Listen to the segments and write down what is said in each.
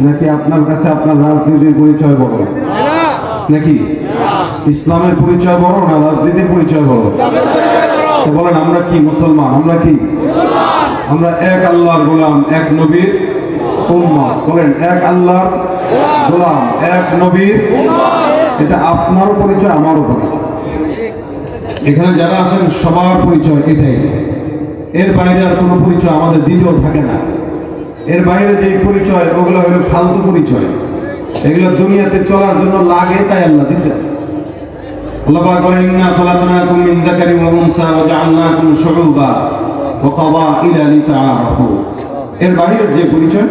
নাকি আপনার কাছে আপনার রাজনীতির পরিচয় বড়? নাকি ইসলামের পরিচয় বড় না রাজনীতির পরিচয় বড়? তো বলেন আমরা কি মুসলমান? আমরা কি? আমরা এক আল্লাহর গোলাম, এক নবীর উম্মত। বলেন এক আল্লাহর গোলাম, এক নবীর। এটা আপনারও পরিচয়, আমারও পরিচয়। এখানে যারা আছেন সবার পরিচয় এটাই। এর বাইরে আর কোনো পরিচয় আমাদের দ্বিতীয় থাকে না। এর বাইরে যে পরিচয় ওগুলো হলো ফালতু পরিচয়। এগুলো দুনিয়াতে চলার জন্য লাগে, তাই আল্লাহ দিয়েছেন। আল্লাহ পাক বলেন ইন্না খালাকনাকুম মিন যাকারিন ওয়া উনসা ওয়া জাআলনাকুম শুউবা ওয়া ক্বাবাইলা লিতাআরাফু। এর বাইরে যে পরিচয়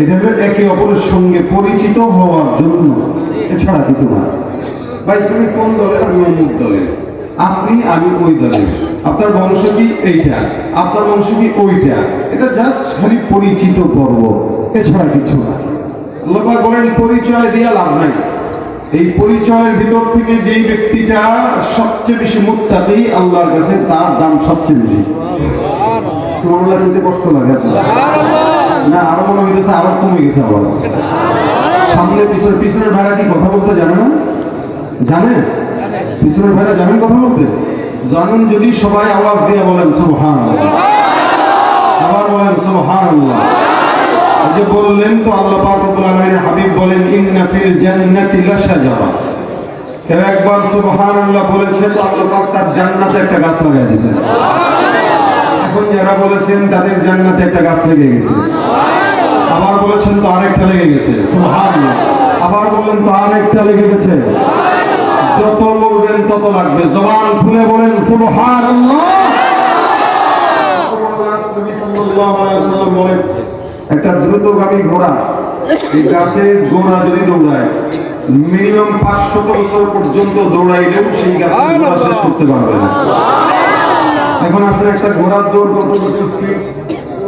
এটা হলো একে অপরের সঙ্গে পরিচিত হওয়ার জন্য, এছাড়া কিছু না। ভাই তুমি কোন দলের? আমি অমুক দলের। আপনি আমি ওই দলের। আপনার বংশ কি এইটা, আপনার বংশ কি ওইটা। এটা জাস্ট খালি পরিচিত পর্ব, এছাড়া কিছু না। আল্লাহ পাক বলেন পরিচয় দিয়ে লাভ নাই। এই পরিচয়ের ভিতর থেকে যেই ব্যক্তিটা সবচেয়ে বেশি মুত্তাকি আল্লাহর কাছে, তার দাম সবচেয়ে বেশি। সুবহানাল্লাহ বলতে কষ্ট লাগে না? আরো মনে হইতেছে আরো কমে গেছে আওয়াজ। সামনে পিছনের ভাইরা কি কথা বলতে জানে না? জানে? পিছনের ভাইরা জানেন কথা বলতে? জানেন যদি সবাই আওয়াজ দিয়ে বলেন সুবহানাল্লাহ। আবার বলেন সুবহানাল্লাহ। যে বললেন তো আল্লাহ পাক রব্বুল আলামিনের হাবিব বলেন ইন্না ফিল জান্নাতি লাশাজারা। কেউ একবার সুবহানাল্লাহ বলেছে তো আল্লাহ পাক তার জান্নাতে একটা গাছ লাগিয়ে দিয়েছেন। এখন যারা বলেছেন তাদের জান্নাতে একটা গাছ লেগে গেছে। আবার বলেছেন তো আরেকটা লেগে গেছে। সুবহানাল্লাহ। আবার বললেন তো আরেকটা লেগে গেছে। যত বলবেন তত লাগবে। জবান খুলে বলেন সুবহানাল্লাহ। নবী সাল্লাল্লাহু আলাইহি ওয়াসাল্লাম বলেন একটা দ্রুতগামী ঘোড়া এই গাছের গোড়া যদি দৌড়ায় মিনিমাম 500 বছর পর্যন্ত দৌড়াইলেও সেই গাছের গোড়া শেষ করতে পারবে না। এখন আসলে একটা ঘোড়ার দৌড় কত স্পিড?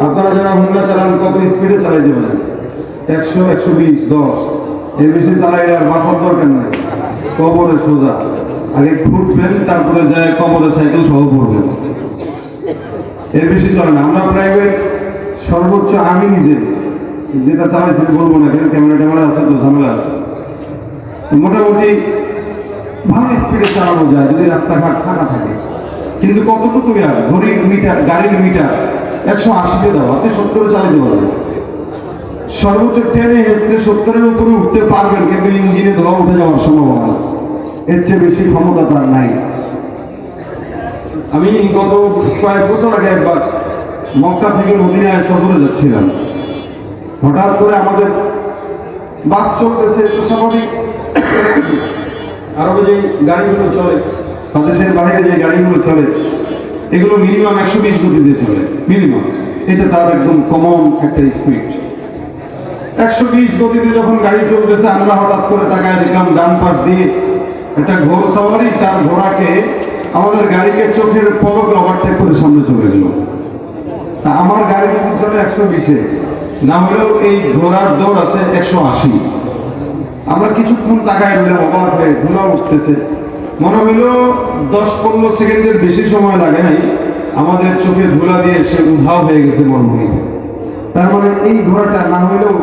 আপনারা যারা হুন্ডা চালান কত স্পিডে চালাই দেবেন? 100, 120, 10। এর বেশি চালাইলে আর বাঁচার দরকার নাই। কবরে সোজা। আগে ঘুরবেন, তারপরে যায় কবরে সাইকেল সহ পড়বেন। এর বেশি চলে না। আমরা প্রাইভেট সর্বোচ্চ আমি নিজে যেটা চালাইছি বলবো না, কেন ক্যামেরা আছে তো ঝামেলা আছে। মোটামুটি ভালো স্পিডে চালানো যায় যদি রাস্তাঘাট ফাঁকা থাকে। কিন্তু কতটুকু আর ঘড়ির মিটার, গাড়ির মিটার 180-তে দাও, আপনি 70-এ চালাতে পারবেন। সর্বোচ্চ টেনে হেসতে 70-এর উপরে উঠতে পারবেন, কিন্তু ইঞ্জিনে ধোঁয়া উঠে যাওয়ার সম্ভাবনা আছে। এর চেয়ে বেশি ক্ষমতা তার নাই। আমি গত কয়েক বছর আগে একবার মক্কা থেকে মদিনায় সফরে যাচ্ছিলাম। হঠাৎ করে আমাদের বাস চলতেছে, তো স্বাভাবিক আরবে যে গাড়িগুলো চলে, বাংলাদেশের বাইরে যে গাড়িগুলো চলে, এগুলো মিনিমাম 120 গতিতে চলে মিনিমাম। এটা তার একদম কমন একটা স্পিড। 120 গতিতে যখন গাড়ি চলতেছে, আমরা হঠাৎ করে তাকায় দেখলাম ডান পাশ দিয়ে একটা ঘোড়সওয়ারি তার ঘোড়াকে আমাদের গাড়িকে চোখের পলকে ওভারটেক করে সামনে চলে গেল। তা আমার গাড়ি যদি চলে 120-এ, না হলেও এই ঘোড়ার দৌড় আছে 180। আমরা কিছুক্ষণ তাকায় রইলাম অবাক হয়ে। ধুলা উঠতেছে, মনে হইল 10-15 সেকেন্ডের বেশি সময় লাগে নাই, আমাদের চোখে ধুলা দিয়ে সে উধাও হয়ে গেছে মরুভূমিতে। তার মানে এই ঘোড়াটা না হইলেও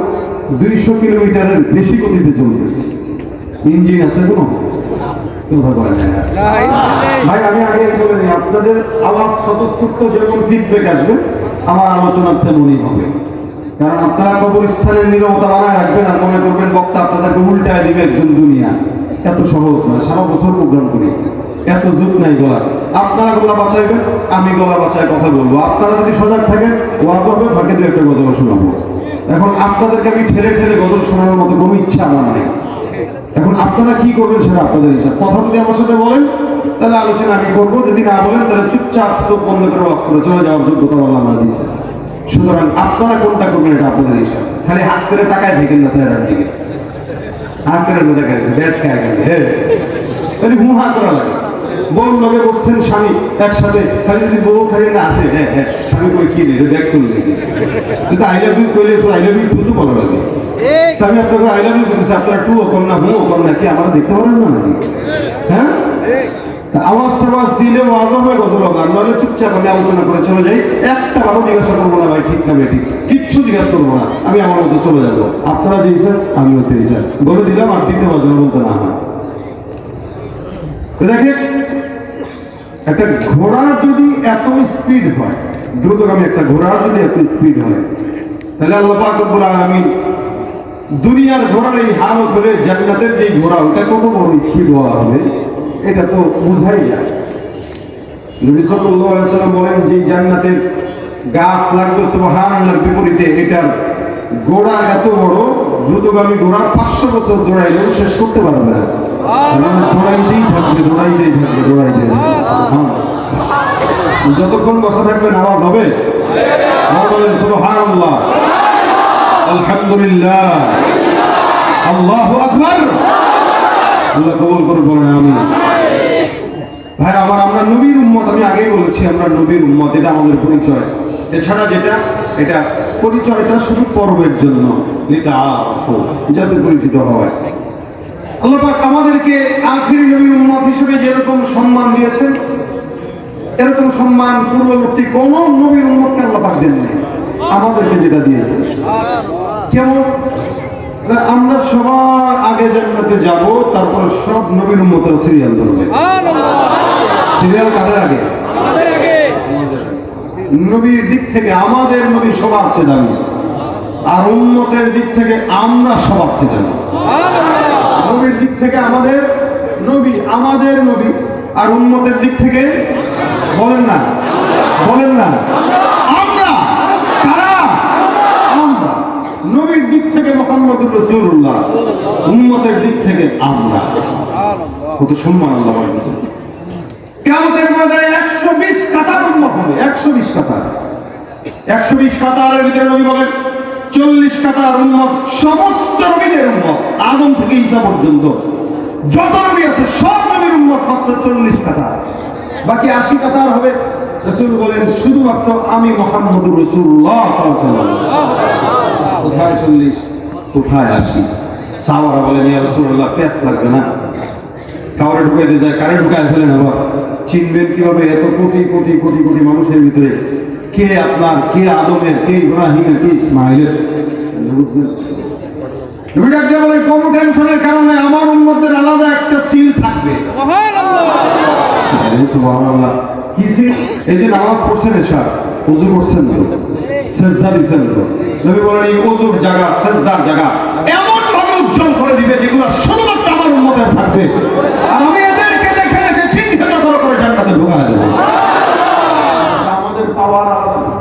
200 কিলোমিটারের বেশি গতিতে চলতেছে। ইঞ্জিন আছে কোনো? ভাই আমি আগে বলে নিই, আপনাদের আওয়াজ স্বতঃস্ফূর্ত যেমন ফিডব্যাক আসবে, আমার আলোচনা তেমনই হবে। কারণ আপনারা কবরস্থানের নীরবতা বানায় রাখবেন আর মনে করবেন বক্তা আপনাদেরকে উল্টায় দিবে একদম দুনিয়া। এত সহজ নয়। সারা বছর প্রোগ্রাম করি, এত জুত নাই গলা। আপনারা গলা বাঁচাইবেন, আমি গলা বাঁচায় কথা বলবো। আপনারা যদি সজাগ থাকেন, ওয়াজ হবে, ফাঁকে দিয়ে একটা গজল শোনাবো। এখন আপনাদেরকে আমি ঠেলে ঠেলে গজল শোনানোর মতো কোনো ইচ্ছা আমার নেই। এখন আপনারা কি করবেন সেটা আপনাদের হিসাব। কথা যদি আমার সাথে বলেন তাহলে আলোচনা আমি করবো, যদি না বলেন তাহলে চুপচাপ চোখ বন্ধ করে ওয়াজ করে চলে যাওয়ার যোগ্যতা আল্লাহ আমরা দিয়েছে। সুতরাং আপনারা কোনটা করবেন এটা আপনাদের হিসাব। খালি হাত করে তাকায় থাকেন না স্যারের দিকে, হাত করে দেখায় ব্যাট খায় গেছে। হ্যাঁ, তাহলে মুহা করা লাগে। বউ লগে বসছেন স্বামী একসাথে, খালি যদি বউ খালি না আসে, হ্যাঁ হ্যাঁ স্বামী কই কি নেই দেখ করলে কিন্তু আই লাভ ইউ কইলে আই লাভ ইউ টু তো বলা লাগে। আমি আপনাকে আই লাভ ইউ বলতেছি, আপনারা টু ও কর না, হুঁ ও কর না, কি আমরা দেখতে পারেন না নাকি? হ্যাঁ, আওয়াজ টাওয়াজ দিলে ওয়াজ হবে, গজল হবে, নইলে চুপচাপ আমি আলোচনা করে চলে যাই। একটা বারো জিজ্ঞাসা করবো না ভাই ঠিক না বেঠিক, কিচ্ছু জিজ্ঞাসা করবো না, আমি আমার মতো চলে যাবো। আপনারা যেইছেন আমিও তেইছেন বলে দিলাম, আর দিতে পারবো না বলতে না হয়। দেখেন একটা ঘোড়ার যদি এত স্পিড হয়, দ্রুতগামী একটা ঘোড়ার যদি এত স্পিড হয়, তাহলে আল্লাহ পাক রব্বুল আলামিন দুনিয়ার ঘোড়ার এই হাল করে জান্নাতের যে ঘোড়া ওটা কত বড় স্পিড হওয়া হবে এটা তো বোঝাই যায়। নবী সাল্লাল্লাহু আলাইহি ওয়াসাল্লাম বলেন যে জান্নাতের গাছ লাগবে সুবহানাল্লাহর বিপরীতে এটার ঘোড়া এত বড়, দ্রুতগামী ঘোড়া 500 বছর দৌড়াইলেও শেষ করতে পারবে না। দৌড়াইতেই থাকবে, দৌড়াইতেই থাকবে, দৌড়াইতেই থাকবে। যতক্ষণ বসা থাকবেন আওয়াজ হবে। বলেন সুবহানাল্লাহ, আলহামদুলিল্লাহ, আল্লাহু আকবার। আল্লাহ কবুল করে বলেন আমিন। ভাই আমার, আমরা নবীর উম্মত, আমি আগেই বলেছি আমরা নবীর উম্মত, এটা আমাদের পরিচয়। এছাড়া যেটা এটা পরিচয়টা শুধু পর্বের জন্য, যাতে পরিচিত হয়। আল্লাহ পাক আমাদেরকে আখিরি নবীর উম্মত হিসেবে যেরকম সম্মান দিয়েছেন, এরকম সম্মান পূর্ববর্তী কোন নবীর উম্মতকে আল্লাহ পাক দেন নাই। আমাদেরকে যেটা দিয়েছে কেমন, আমরা সবার আগে জান্নাতে যাব, তারপর সব নবীর উম্মতের সিরিয়াল ধরবে। সিরিয়াল কাদের আগে? আমাদের আগে। নবীর দিক থেকে আমাদের নবী সবার চেয়ে দামি, আর উম্মতের দিক থেকে আমরা সবার চেয়ে দামি। নবীর দিক থেকে আমাদের নবী, আর উম্মতের দিক থেকে বলেন না, বলেন না, আমরা কারা? আমরা। নবীর দিক থেকে মুহাম্মদুর রাসূলুল্লাহ, উম্মতের দিক থেকে আমরা। কত সম্মান আল্লাহ বলেছেন। কিয়ামতের ময়দানে 120 কাতার উম্মত হবে, 120 কাতার। 120 কাতারের ভিতরে নবী বলেন 40 কাতার উম্মত সমস্ত নবীদের উম্মত, আদম থেকে ঈসা পর্যন্ত যত নবী আছে সব নবীর উম্মত মাত্র 40 কাতার। বাকি 80 কাতার হবে। রাসূল বলেন শুধুমাত্র আমি মুহাম্মদুর রাসূলুল্লাহ সাল্লাল্লাহু আলাইহি ওয়াসাল্লাম। কোথায় 40, কোথায় 80? সাহাবারা বলেন ইয়া রাসূলুল্লাহ পেঁচ লাগবে না, কাউরে ঢুকাইতে যায়, কারে ঢুকায় ফেলেন, আবার চিনবেন কিভাবে এত কোটি কোটি কোটি কোটি মানুষের ভিতরে কে আপনার, কে আদমের, কে ইব্রাহিমের, কে ইসমাইলের? বলেন কোন টেনশনের কারণে আমার উম্মতের আলাদা একটা সিল থাকবে। সুবহানাল্লাহ। কি সিল? এই যে নামাজ পড়ছেন, এসা ওযু করছেন তো, সিজদা দিছেন তো, নবী বলেন এই ওযুর জায়গা, সিজদার জায়গা এমন ভাবে উজ্জ্বল করে দিবে যেগুলো শুধুমাত্র আমার উম্মতের থাকবে, আর আমি এদেরকে দেখে দেখে চিহ্নিত করে জান্নাতে ঢোকায় দেব। আমাদের পাওয়ার আলাদা,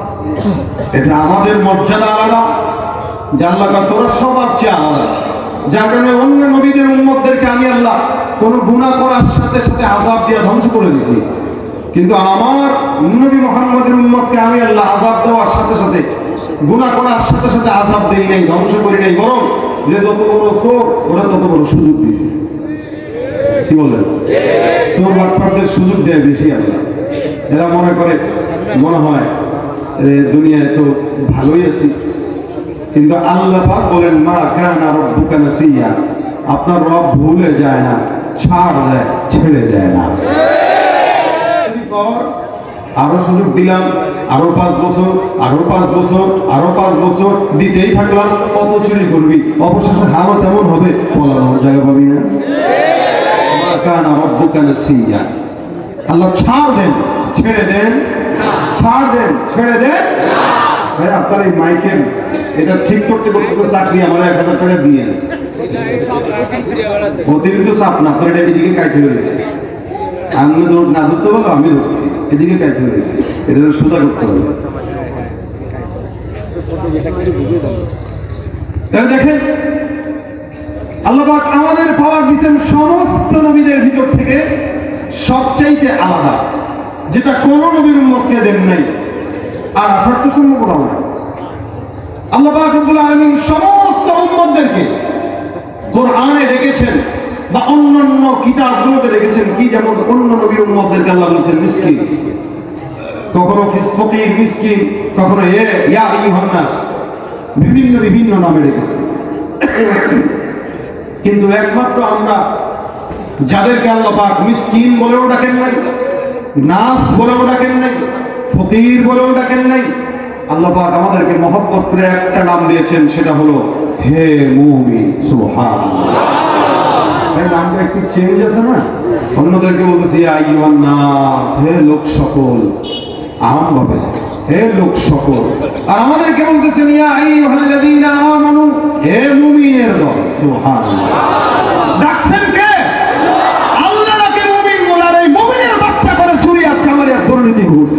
এটা আমাদের মর্যাদা আলাদা, জান্নাত তোরা সবার চেয়ে আলাদা। যার কারণে অন্য নবীদের উম্মতদেরকে আমি আল্লাহ কোন গুনাহ করার সাথে সাথে আযাব দিয়ে ধ্বংস করে দিছি, কিন্তু আমার নবী মুহাম্মদের উম্মতকে আমি আল্লাহ আযাব দেওয়ার সাথে সাথে, গুনাহ করার সাথে সাথে আযাব দেই নাই, ধ্বংস করি নাই, বরং যে যত বড় চোর ওরা তত বড় সুযোগ দিছে। কি বলেন? চোর বাটপারদের সুযোগ দেয় বেশি আল্লাহ। এরা মনে করে, মনে হয় দুনিয়ায় তো ভালোই আছি, কিন্তু আল্লাহ পাক বলেন মা কানা রাব্বুকা নাসিয়া, আপনার রব ভুলে যায় না, ছাড় দেয়, ছেড়ে দেয় না। আরো সুযোগ দিলাম, আরো 5 বছর, আরো 5 বছর, আরো 5 বছর দিতেই থাকলাম, কত চুরি করবি, অবশেষে হালও তেমন হবে, পলানোর জায়গা পাবি না। মা কানা রাব্বুকা নাসিয়া, আল্লাহ ছাড় দেন, ছেড়ে দেন, ছাড় দেন, ছেড়ে দেন। ভাই আপনার এই মাইকেল এটা ঠিক করতে করতে চাকরি আমার 1000 টাকা দিয়ে অতিরিক্ত চাপ না, আপনার এটা এদিকে কাইটে হয়েছে, আমি না ধরতে বলো, আমি ধরছি, এদিকে কাইটে হয়েছে, এটা সোজা করতে হবে। দেখেন আল্লাহ পাক আমাদের পাওয়ার দিচ্ছেন সমস্ত নবীদের ভিতর থেকে সবচাইতে আলাদা, যেটা কোন নবীর উম্মতকে দেন নাই, আর শর্ত সম্ভব না। আল্লাহ পাক রব্বুল আলামিন সমস্ত উম্মতদেরকে কোরআনে রেখেছেন বা অন্যান্য কিতাবগুলোতে রেখেছেন কি, যেমন অন্য নবীর উম্মতদেরকে আল্লাহ বলেছেন মিসকিন, কখনো ফকির মিসকিন, কখনো ইয়া আইয়ুহান নাস, বিভিন্ন বিভিন্ন নামে রেখেছেন। কিন্তু একমাত্র আমরা যাদেরকে আল্লাহ পাক মিসকিন বলেও ডাকেন নাই, নাস বলেও ডাকেন নাই, ফকির বলেও ডাকেন নাই, আল্লাহ পাক আমাদেরকে মহব্বত করে একটা নাম দিয়েছেন, সেটা হলো হে মুমিন। সুবহানাল্লাহ। এই নামটা একটু চেঞ্জ আছে না? অন্যদেরকে বলতেছি আইয়ুহান নাস, হে লোক সকল, আম ভাবে হে লোক সকল, আর আমাদেরকে বলতেছেন ইয়া আইয়ুহাল্লাযীনা আমানু, হে মুমিনের দল। সুবহানাল্লাহ। ডাকছেন কে? আল্লাহ ডাকে মুমিন বলে, আর এই মুমিনের বাচ্চা করে চুরি আর চামারি আর দুর্নীতি ঘুষ।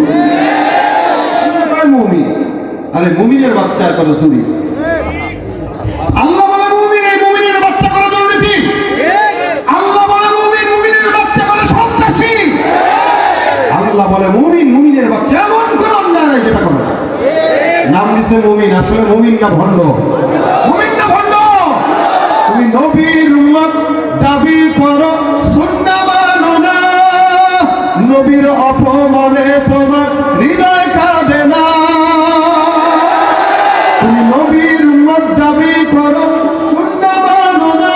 মুমিন, আরে মুমিনের বাচ্চা করে চুরি। আল্লাহ বলে মুমিন, এই মুমিনের বাচ্চা করে দুর্নীতি। আল্লাহ বলে মুমিন, মুমিনের বাচ্চা করে সন্ত্রাসী। আল্লাহ বলে মুমিন, মুমিনের বাচ্চা এমন কোন অন্যায় নাই যেটা করে না। নাম দিছে মুমিন, আসলে মুমিন না ভণ্ড? মুমিন না ভণ্ড? তুমি নবীর উম্মত দাবি করো, সুন্নাহ মানো না, নবীর অপমানে তোমার হৃদয় কাঁদে না। তুমি নবীর উম্মত দাবি করো, সুন্নাহ মানো না,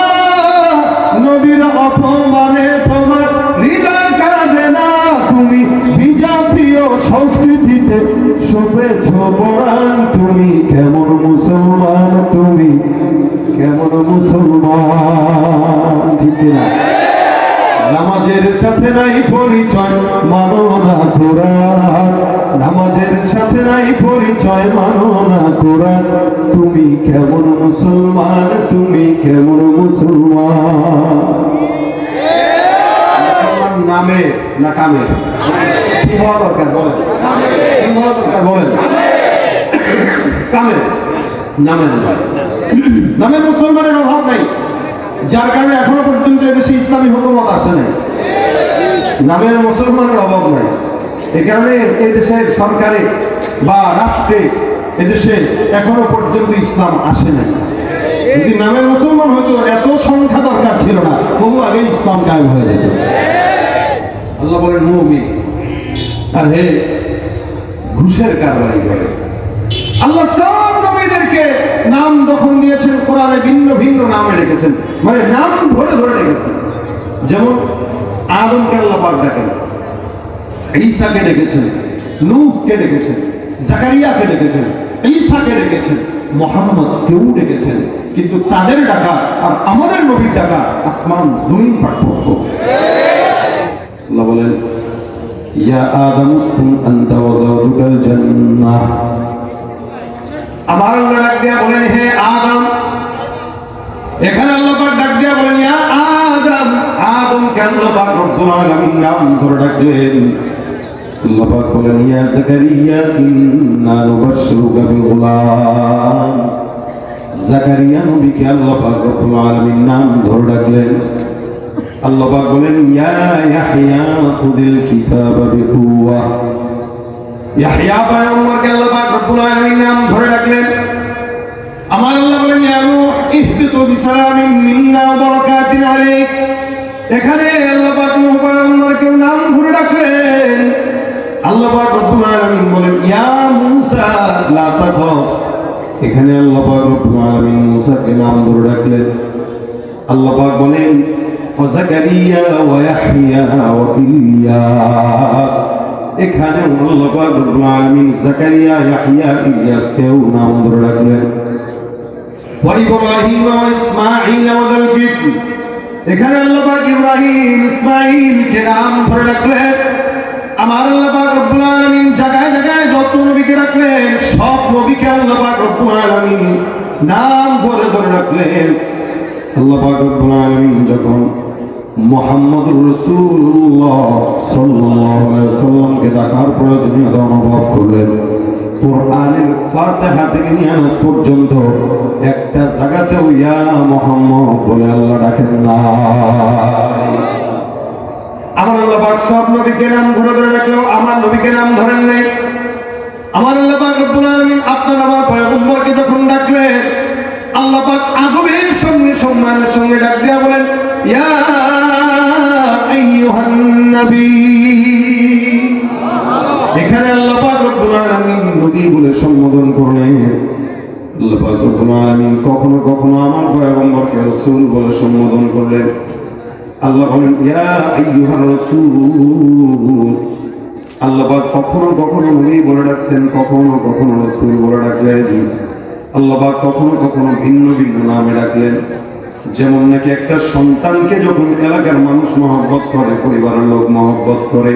নবীর অপমানে তোমার হৃদয় কাঁদে না। তুমি বিজাতীয় সংস্কৃতিতে শোভেছ পরাণ, তুমি কেমন মুসলমান, তুমি কেমন মুসলমান? ঠিক না? নামাজের সাথে নাই পরিচয়, মানো না কোরআন, নামাজের সাথে নাই পরিচয়, মানো না কোরআন, তুমি কেমন মুসলমান, তুমি কেমন মুসলমান? নামে না কামে? কি হওয়া দরকার বলেন? কি হওয়া দরকার বলেন? কামে, নামে না। নামে মুসলমানের অভাব নাই, যার কারণে এখনো পর্যন্ত এদেশে ইসলামী হুকুমত আসে নাই। নামের মুসলমানের অভাব নাই, এ কারণে এই দেশের সরকারে বা রাষ্ট্রে এদেশে এখনো পর্যন্ত ইসলাম আসে নাই। যদি নামের মুসলমান হতো, এত সংখ্যা দরকার ছিল না, বহু আগে ইসলাম কায়েম হয়ে যেত। আল্লাহ বলেন মুমিন, আর হে ঘুষের কারবারি করে। আল্লাহ সব নবীদেরকে নাম যখন দিয়েছেন, কোরআনে ভিন্ন ভিন্ন নামে রেখেছেন, মানে নাম ধরে ধরে রেখেছেন। যেমন আদমকে আল্লাহ পাক ডাকেন, ঈসাকে ডেকেছেন, নূহকে ডেকেছেন, জাকারিয়াকে ডেকেছেন, ঈসাকে ডেকেছেন, মুহাম্মদকেও ডেকেছেন। কিন্তু তাদের ডাকা আর আমাদের নবীর ডাকা আসমান জমিন পার্থক্য। আল্লাহ বলেন ইয়া আদম উসকুন আনতা ওয়া যাওজুকাল জান্নাহ। আমার আল্লাহ ডাক দিয়া বলেন হে আদম। এখানে আল্লাহ পাক ডাক দিয়া বলেন ইয়া আদম। আদমকে আল্লাহ পাক রব্বুল আলামিন নাম ধরে ডাকলেন। আল্লাহ পাক বলেন ইয়া জাকারিয়া ইন্না নুবাশশিরুকা বিগুলাম। জাকারিয়া নবীকে আল্লাহ পাক রব্বুল আলামিন নাম ধরে ডাকলেন। আল্লাহ পাক বলেন ইয়া ইয়াহইয়া খুযিল কিতাবা বিকুওয়া। ইয়াহইয়া পয়গম্বরকে আল্লাহ পাক রব্বুল আলামিন নাম ধরে ডাকলেন। আমার আল্লাহ বলেন ইয়া নূহ ইহবিতু বিসালামিন মিন্না ওয়া বারাকাতিন আলাইক। এখানে আল্লাহ পাক নূহ পয়গম্বরকে নাম ধরে ডাকলেন। আল্লাহ পাক রব্বুল আলামিন বলেন ইয়া মূসা লা তাখাফ। এখানে আল্লাহ পাক রব্বুল আলামিন মূসাকে নাম ধরে ডাকলেন। আল্লাহ পাক বলেন ওয়া যাকারিয়া ওয়া ইয়াহইয়া ওয়া ইলিয়াস। এখানে আল্লাহ পাক রব্বুল আলামিন যাকারিয়া, ইয়াহইয়া, ইলিয়াসকেও নাম ধরে ডাকলেন। ওয়া ইব্রাহিম ওয়া ইসমাঈল ওয়া যাল কিফল। এখানে আল্লাহ পাক ইব্রাহিম, ইসমাঈলকে নাম ধরে ডাকলেন। আমার আল্লাহ পাক রব্বুল আলামিন জায়গায় জায়গায় যত নবীকে ডাকলেন, সব নবীকে আল্লাহ পাক রব্বুল আলামিন নাম ধরে ধরে ডাকলেন। আল্লাহ পাক রব্বুল আলামিন যখন মুহাম্মদুর রাসূলুল্লাহ সাল্লাল্লাহু আলাইহি ওয়াসাল্লামকে ডাকার প্রয়োজনীয়তা অনুভব করলেন, কোরআনের ফাতিহা থেকে নিয়ে নাস পর্যন্ত একটা জায়গাতেও ইয়া মুহাম্মদ বলে আল্লাহ ডাকেন না। আমার আল্লাহ পাক সব নবীকে নাম ধরে ধরে ডাকলেও আমার নবীকে নাম ধরেন নাই। আমার আল্লাহ পাক রব্বুল আলামিন আপনার আমার পয়গম্বরকে যখন ডাকলেন, আল্লাহ পাক আদবের সঙ্গে সম্মানের সঙ্গে ডাক দিয়া বলেন ইয়া আইয়ুহান নবী। এখানে আল্লাহ পাক রব্বুল আলামিন নবী বলে সম্বোধন করলেন। আল্লাহ পাক রব্বুল আলামিন কখনো কখনো আমার পয়গম্বরকে রাসূল বলে সম্বোধন করলেন। আল্লাহ বলেন ইয়া আইয়ুহার রাসূল। আল্লাহ পাক কখনো কখনো নবী বলে ডাকছেন, কখনো কখনো রাসূল বলে ডাকলেন। আল্লাহ পাক কখনো কখনো ভিন্ন ভিন্ন নামে ডাকলেন। যেমন নাকি একটা সন্তানকে যখন এলাকার মানুষ মহব্বত করে, পরিবারের লোক মহব্বত করে,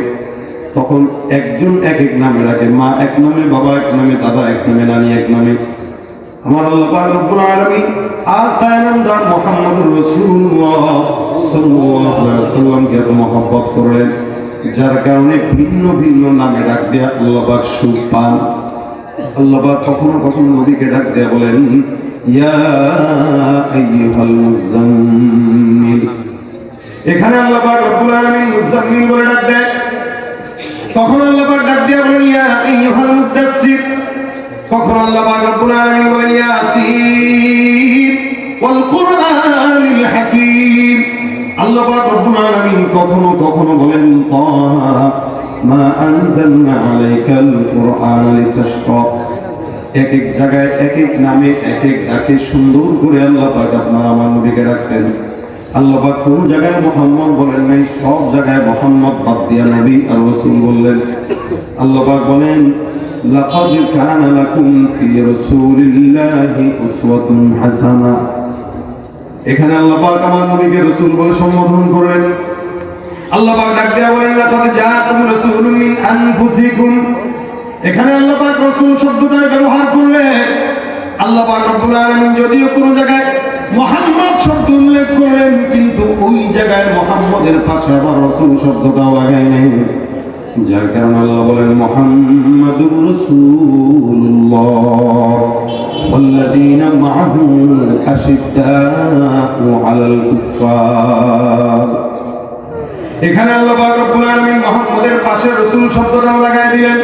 তখন একজন এক এক নামে ডাকে। মা এক নামে, বাবা এক নামে, দাদা এক নামে, নানি এক নামে। আমার আল্লাহ পাক রব্বুল আলামিন আর তার নাম মুহাম্মদুর রাসূলুল্লাহ সাল্লাল্লাহু আলাইহি ওয়াসাল্লামকে এত মহব্বত করলেন, যার কারণে ভিন্ন ভিন্ন নামে ডাক দেয়া আল্লাহ পাক সুখ পান। আল্লাহ পাক কখনো কখনো নবীকে ডাক দেয়া বলেন ইয়া আইয়ুহাল মুযাম্মিল। এখানে আল্লাহ পাক রব্বুল আলামিন মুযাম্মিল বলে ডাক দেয়। তখন আল্লাহ পাক ডাক দেয়া বলেন ইয়া আইয়ুহাল মুদাসসির। তখন আল্লাহ পাক রব্বুল আলামিন বলেন ইয়াসিন ওয়াল কুরআনিল হাকীম। আল্লাহ পাক রব্বুল আলামিন কখনো কখনো বলেন তাহা মা আনজালনা আলাইকাল কুরআন লিতাশকা। এক এক জায়গায় এক এক নামে এক এক ডাকে সুন্দর করে আল্লাহ পাক আপনার আমার নবীকে ডাকতেন। আল্লাহ পাক কোন জায়গায় মুহাম্মদ বলেন নাই, সব জায়গায় মুহাম্মদ বাদ দিয়া নবী আর রাসূল বললেন। আল্লাহ পাক বলেন লাকাদ কানা লাকুম ফি রাসূলিল্লাহি উসওয়াতুন হাসানাহ। এখানে আল্লাহ পাক আমার নবীকে রাসূল বলে সম্বোধন করেন। আল্লাহ পাক ডাক দেয়া বলেন লাকাদ জাআকুম রাসূলুম মিন আনফুসিকুম। এখানে আল্লাহ পাক রাসূল শব্দটা ব্যবহার করলেন। আল্লাহ পাক রব্বুল আলামিন যদিও কোন জায়গায় মুহাম্মদ শব্দ উল্লেখ করলেন, কিন্তু ওই জায়গায় মুহাম্মদের পাশে আবার রাসূল শব্দটাও লাগাই নাই, যার কারণে আল্লাহ বলেন মুহাম্মাদুর রাসূলুল্লাহ ওয়াল্লাযীনা মাআহু আশিদ্দাউ আলাল কুফফার। এখানে আল্লাহ পাক রব্বুল আলামিন মুহাম্মদের পাশে রাসূল শব্দটাও লাগাই দিলেন।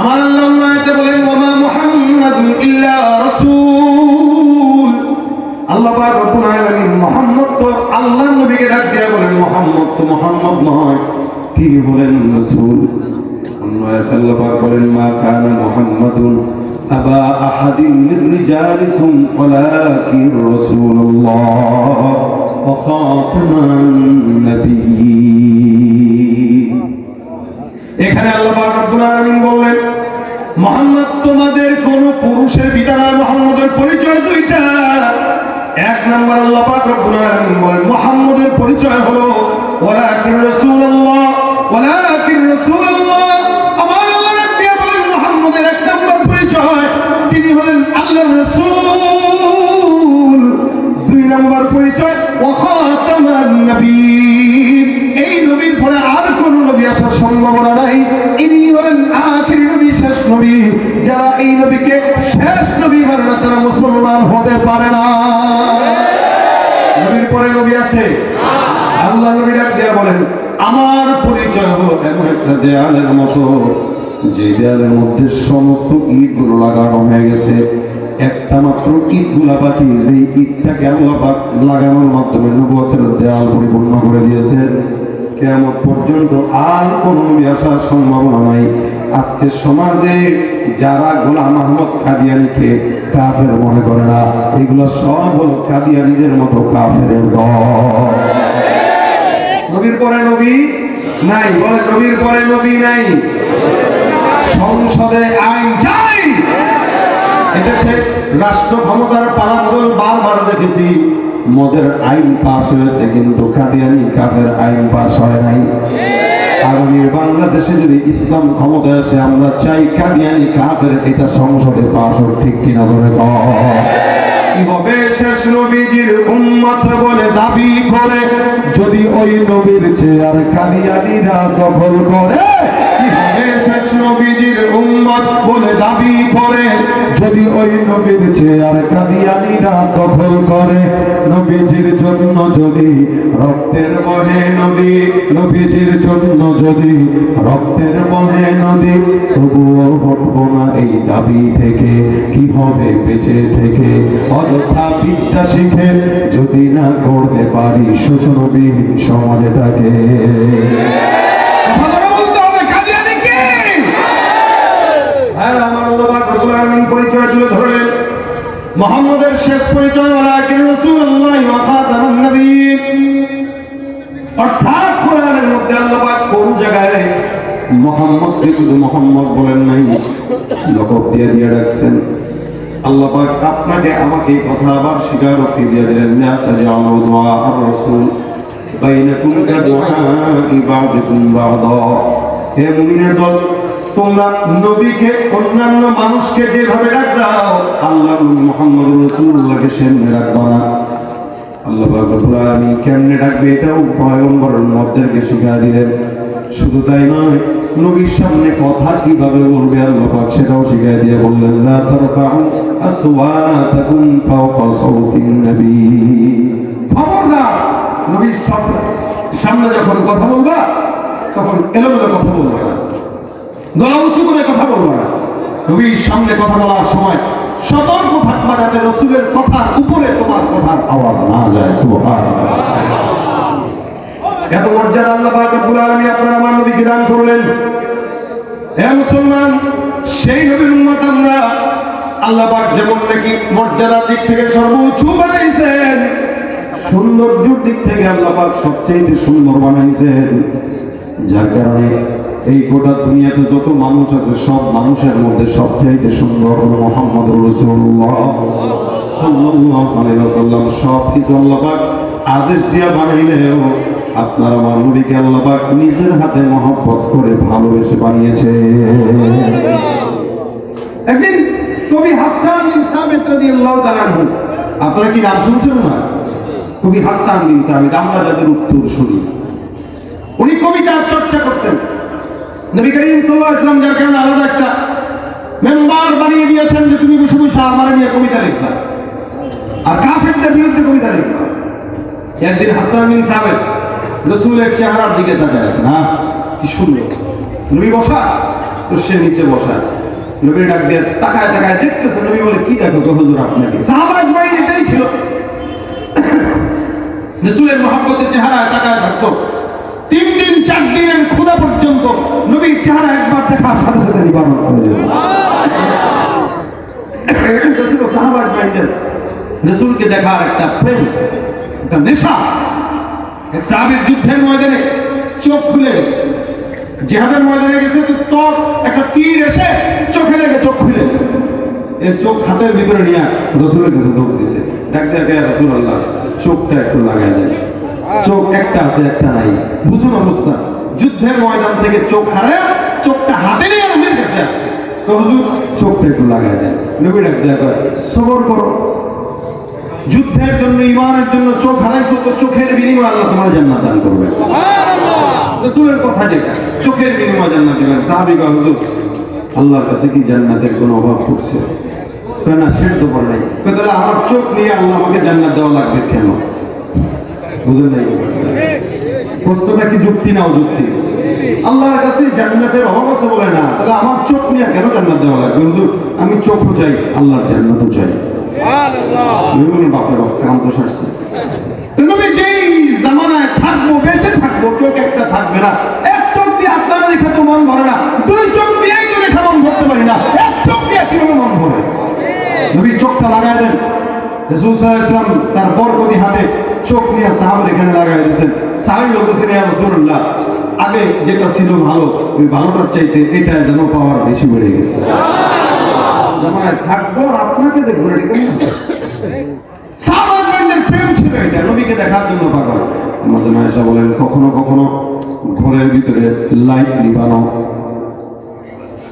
আমার আল্লাহ আয়াতে বলেন ওয়ামা মুহাম্মাদুন ইল্লা রাসূল। আল্লাহ পাক রব্বুল আলামিন মুহাম্মদ তো আল্লাহর নবীকে ডাক দিয়া বলেন মুহাম্মদ তো মুহাম্মদ নয়, তিনি বলেন রাসূল। অন্য আয়াতে আল্লাহ পাক বলেন মা কানা মুহাম্মাদুন আবা আহাদিন মির রিজালিকুম ওয়ালাকিন রাসূলুল্লাহ ওয়া খাতামান নাবিয়্যিন। এখানে আল্লাহ পাক রব্বুল আলামিন বললেন মুহাম্মদ তোমাদের কোন পুরুষের পিতা না, মুহাম্মদের পরিচয় দুইটা। এক নাম্বার আল্লাহ পাক রব্বুল আলামিন বলেন মুহাম্মদের পরিচয় হলো ওয়ালাকিন রাসূলুল্লাহ, ওয়ালাকিন রাসূলুল্লাহ। আমার আল্লাহ দিয়ে বলেন মুহাম্মদের এক নাম্বার পরিচয় তিনি হলেন আল্লাহর রাসূল। দুই নাম্বার পরিচয় ওয়া খাতামান নবিয়্যিন। এই নবীর পরে আর কোন নবী আসার সম্ভাবনা নাই, ইনি হলেন আখির নবী, শেষ নবী। যারা এই নবীকে শেষ নবী মানে না তারা মুসলমান হতে পারে না। নবীর পরে নবী আছে? আল্লাহ নবী ডাক দিয়া বলেন আমার পরিচয় হলো এমন একটা দেয়ালের মতো, যে দেয়ালের মধ্যে সমস্ত ইটগুলো লাগানো হয়ে গেছে, একটা মাত্র ইটগুলা বাকি, যে ইটটাকে আল্লাহ পাক লাগানোর মাধ্যমে নবুয়তের দেয়াল পরিপূর্ণ করে দিয়েছে। কিয়ামত পর্যন্ত আর কোন নবী আসার সম্ভাবনা নাই। আজকে সমাজে যারা গোলাম আহমদ কাদিয়ানীকে কাফের মনে করে না, এগুলো সব হলো কাদিয়ানীদের মতো কাফেরের দল। নবীর পরে নবী নাই, বলে নবীর পরে নবী নাই। সংসদে আইন চাই, এদেশে রাষ্ট্র ক্ষমতার পালাবদল বারবার দেখেছি। মদের আইন পাস হয়েছে, কিন্তু কাদিয়ানী কাফের আইন পাস হয় নাই। আগামী বাংলাদেশে যদি ইসলাম ক্ষমতায় আসে, আমরা চাই কাদিয়ানী কাফের এটা সংসদে পাস হোক, ঠিক কিনা জোরে কও। কি হবে শেষ নবীজির উম্মত বলে দাবি করে, যদি ওই নবীর চেয়ার কাদিয়ানীরা দখল করে। কি হবে শেষ নবীজির উম্মত বলে দাবি করে, যদি ওই নবীর চেয়ার কাদিয়ানীরা দখল করে। নবীজির জন্য যদি রক্তের বহে নদী, নবীজির জন্য যদি রক্তের বহে নদী, তবুও হটবো না এই দাবি থেকে। কি হবে বেঁচে থেকে অযথা বিদ্যা শিখে, যদি না করতে পারি শোষণবিহীন সমাজটাকে। পরিচয় তুলে ধরলেন মুহাম্মদের শেষ পরিচয় ওয়ালাকিন রাসূলুল্লাহ ওয়া খাতামান নবিয়্যিন। অর্থাৎ কোরআনের মধ্যে আল্লাহ পাক কোন জায়গায় মুহাম্মদকে শুধু মুহাম্মদ বলেন নাই, লকব দিয়ে দিয়ে ডাকছেন। আল্লাহ পাক আপনাকে আমাকে এই কথা আবার স্বীকারোক্তি দিয়ে দিলেন, লা তাজআলু দুআ আর-রাসূল বাইনাকুম কাদুআই বা'দুকুম বা'দা। হে মুমিনের দল, তোমরা নবীকে অন্যান্য মানুষকে যেভাবে ডাক দাও, আল্লাহ মুহাম্মদ রাসূলুল্লাহকে সেভাবে ডাকবা না। আল্লাহ পাক রব্বুল আলামিন কেমনে ডাকবে এটাও পয়গম্বরের উম্মতদেরকে শিখিয়ে দিলেন। শুধু তাই নয়, নবীর সামনে কথা কিভাবে বলবে আল্লাহ পাক সেটাও শিখিয়ে দিয়ে বললেন, লা তারফাউ আসওয়াতাকুম ফাওকা সাওতিন নবী। খবরদার, নবীর সামনে যখন কথা বলবা তখন এলোমেলো কথা বলবে না, গলা উঁচু করে কথা বলবে না। নবীর সামনে কথা বলার সময় সতর্ক থাকবা যাতে রাসূলের কথার উপরে তোমার কথার আওয়াজ না যায়। সুবহানাল্লাহ। এত মর্যাদা আল্লাহ পাক রব্বুল আলামিন আপনার আমার নবীকে দান করলেন। হে মুসলমান, সেই নবীর উম্মত আমরা। আল্লাহ পাক যেমন নাকি মর্যাদার দিক থেকে সর্বোচ্চ বানাইছেন, সৌন্দর্যের দিক থেকে আল্লাহ পাক সবচেয়ে সুন্দর বানাইছেন। যার কারণে এই গোটা দুনিয়াতে যত মানুষ আছে সব মানুষের মধ্যে সবচেয়ে সুন্দর হলো মুহাম্মদুর রাসূলুল্লাহ সাল্লাল্লাহু আলাইহি ওয়াসাল্লাম। সব কিছু আল্লাহ পাক আদেশ দিয়া বানাইলেও আপনার আমার নবীকে আল্লাহ পাক নিজের হাতে মহব্বত করে ভালোবেসে বানিয়েছে। একদিন কবি হাসান বিন সাবিত রাদিয়াল্লাহু তাআলা আনহু, আপনারা কি নাম শুনছেন না? কবি হাসান বিন সাবিত, আমরা যাদের উত্তর শুনি, উনি কবিতার চর্চা করতেন। নবী করিম সাল্লাল্লাহু আলাইহি ওয়াসাল্লাম যার কারণে আলাদা একটা মেম্বার বানিয়ে দিয়েছেন যে তুমি বসে বসে আমার নিয়ে কবিতা লিখবা আর কাফেরদের বিরুদ্ধে কবিতা লিখবা। একদিন হাসান বিন সাবিত রাসূলের চেহারার দিকে তাকিয়ে আছেন, কি সুন্দর, নবী বসা, তো সে নিচে বসা। নবী ডাক দিয়ে তাকায় তাকায় দেখতেছে। নবী বলে, কি দেখো তো হুজুর আপনাকে? সাহাবায়ে ভাই এটাই ছিল, রাসূলের মহব্বতের চেহারায় তাকায় থাকতো। 3 দিন 4 দিনের ক্ষুধা পর্যন্ত নবীর চেহারা একবার দেখার সাথে সাথে নিবারণ করে দিল। সাহাবায়ে ভাইদের রাসূলকে দেখার একটা প্রেম, একটা নেশা। এক সাহাবীর যুদ্ধের ময়দানে চোখ খুলে গেছে, জিহাদের ময়দানে গেছে, তো তোর একটা তীর এসে চোখে লেগে চোখ খুলে গেছে। এই চোখ হাতের ভিতরে নিয়ে রাসূলের কাছে দৌড় দিয়েছে। ডাকতে ডাকতে, রাসূলুল্লাহ চোখটা একটু লাগাই দেন। চোখ একটা আছে একটা নাই, বুঝুন অবস্থা। যুদ্ধের ময়দান থেকে চোখ হারায় চোখটা হাতে নিয়ে নবীর কাছে আসছে, তো হুজুর চোখটা একটু লাগাই দেন। নবী ডাক দেয়া কয়, সবর করো, যুদ্ধের জন্য ঈমানের জন্য চোখ হারাইছো, তো চোখের বিনিময়ে আল্লাহ তোমার জান্নাত দান করবে। সুবহানাল্লাহ। রাসূলের কথা যেটা, চোখের বিনিময়ে জান্নাত দিবেন। সাহাবী কয়, হুজুর আল্লাহর কাছে কি জান্নাতের কোনো অভাব পড়ছে? কয়, না, সেটা তো বলে নাই। কয়, তাহলে আমার চোখ নিয়ে আল্লাহ আমাকে জান্নাত দেওয়া লাগবে কেন? বুঝলেন নাই? প্রশ্নটা কি যুক্তি না অযুক্তি? আল্লাহর কাছে জান্নাতের অভাব আছে বলে না, তাহলে আমার চোখ নিয়ে কেন জান্নাত দেওয়া লাগবে? হুজুর আমি চোখও চাই, আল্লাহর জান্নাতও চাই। সুবহানাল্লাহ। বাপরে বাপ, কাম তো সারছে। নবী যেই জামানায় থাকবো, বেঁচে থাকবো, চোখ একটা থাকবে না। এক চোখ দিয়ে আপনারা দেখে তো মন ভরে না, 2 চোখ দিয়েই তো দেখে মন ভরতে পারি না, এক চোখ দিয়ে কিভাবে মন ভরে? নবী চোখটা লাগাই দেন। রাসূল সাল্লাল্লাহু আলাইহি ওয়াসাল্লাম তার বরকতি হাতে চোখ নিয়ে সাহাবীর এখানে লাগাই দিয়েছেন। সাহাবী বলতেছেন, ইয়া রাসূলুল্লাহ, আগে যেটা ছিল ভালো, ওই ভালোটার চাইতে এটা যেন পাওয়ার বেশি বেড়ে গেছে। জামানায় থাকবো আর আপনাকে দেখবো, এটা কেমন? সাহাবাদের প্রেম ছিল এটা, নবীকে দেখার জন্য পাগল। আমাদের আয়েশা বলেন, কখনো কখনো ঘরের ভিতরে লাইট নিবানো।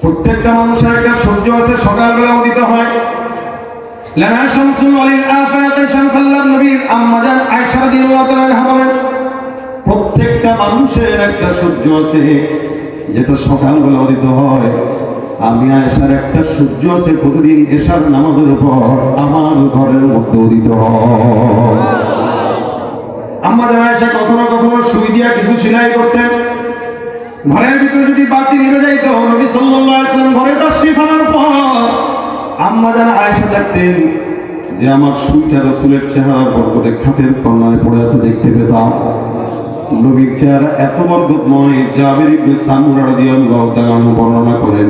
প্রত্যেকটা মানুষের একটা সূর্য আছে, সকালবেলা উদিত হয়। লানা শামসুল ওয়ালিল আফাত শামসাল্লাহ, নবীর আম্মা জান আয়েশা রাদিয়াল্লাহু তাআলা আনহা বলেন, প্রত্যেকটা মানুষের একটা সূর্য আছে যেটা সকালবেলা উদিত হয়। আমি আয়েশার একটা সূর্য আছে, প্রতিদিন এশার নামাজের পর আমার ঘরের মধ্যে উদিত হয়। আম্মা জান আয়েশা কখনো কখনো সুই দিয়া কিছু সেলাই করতেন। ঘরের ভিতরে যদি বাতি নিভে যাইতো, নবী সাল্লাল্লাহু আলাইহি ওয়াসাল্লাম ঘরে তাশরীফ আনার পর আম্মা জান আয়েশা দেখতেন যে আমার সুইটা রাসূলের চেহারার বরকতে খাটের কর্নারে পড়ে আছে, দেখতে পেতাম। নবীর চেহারা এত বরকতময়, জাবির ইবনে সামুরা রাদিয়াল্লাহু তাআলা বর্ণনা করেন,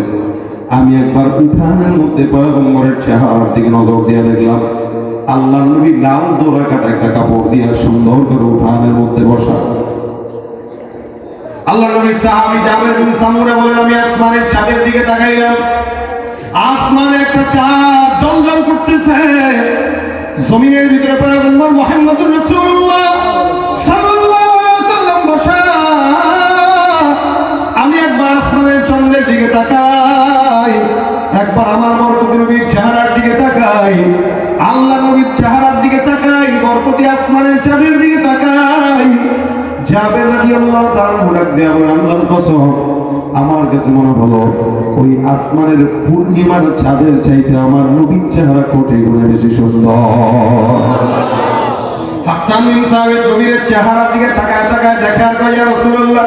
আমি একবার উঠানের মধ্যে পয়গম্বরের চেহারার দিকে নজর দিয়ে দেখলাম, আল্লাহর নবী লাল দোরা কাটা একটা কাপড় দিয়ে সুন্দর করে উঠানের মধ্যে বসা। আল্লাহ নবীর সাহাবী জাবের বিন সামুরা বলেন, আমি আসমানের চাঁদের দিকে তাকাইলাম, আসমানে একটা চাঁদ জ্বলজ্বল করতেছে, জমিনের ভিতরে পয়গম্বর মুহাম্মদুর রাসূলুল্লাহ সাল্লাল্লাহু আলাইহি ওয়াসাল্লাম বসা। আমি একবার আসমানের চন্দ্রের দিকে তাকাই, একবার আমার বরকতি নবীর চেহারার দিকে তাকাই, আল্লাহ নবীর চেহারার দিকে তাকাই, বরকতি আসমানের চাঁদের দিকে তাকাই। জাবের রাদিয়াল্লাহু তাআলা ডাক দিয়ে বলেন, আল্লাহর কসম, আমার কাছে মনে হলো ওই আসমানের পূর্ণিমার চাঁদের চাইতে আমার নবীর চেহারা কোটি গুণে বেশি সুন্দর। হাসান বিন সাবিত নবীর চেহারার দিকে তাকায় তাকায় দেখে আর কয়, ইয়া রাসূলুল্লাহ,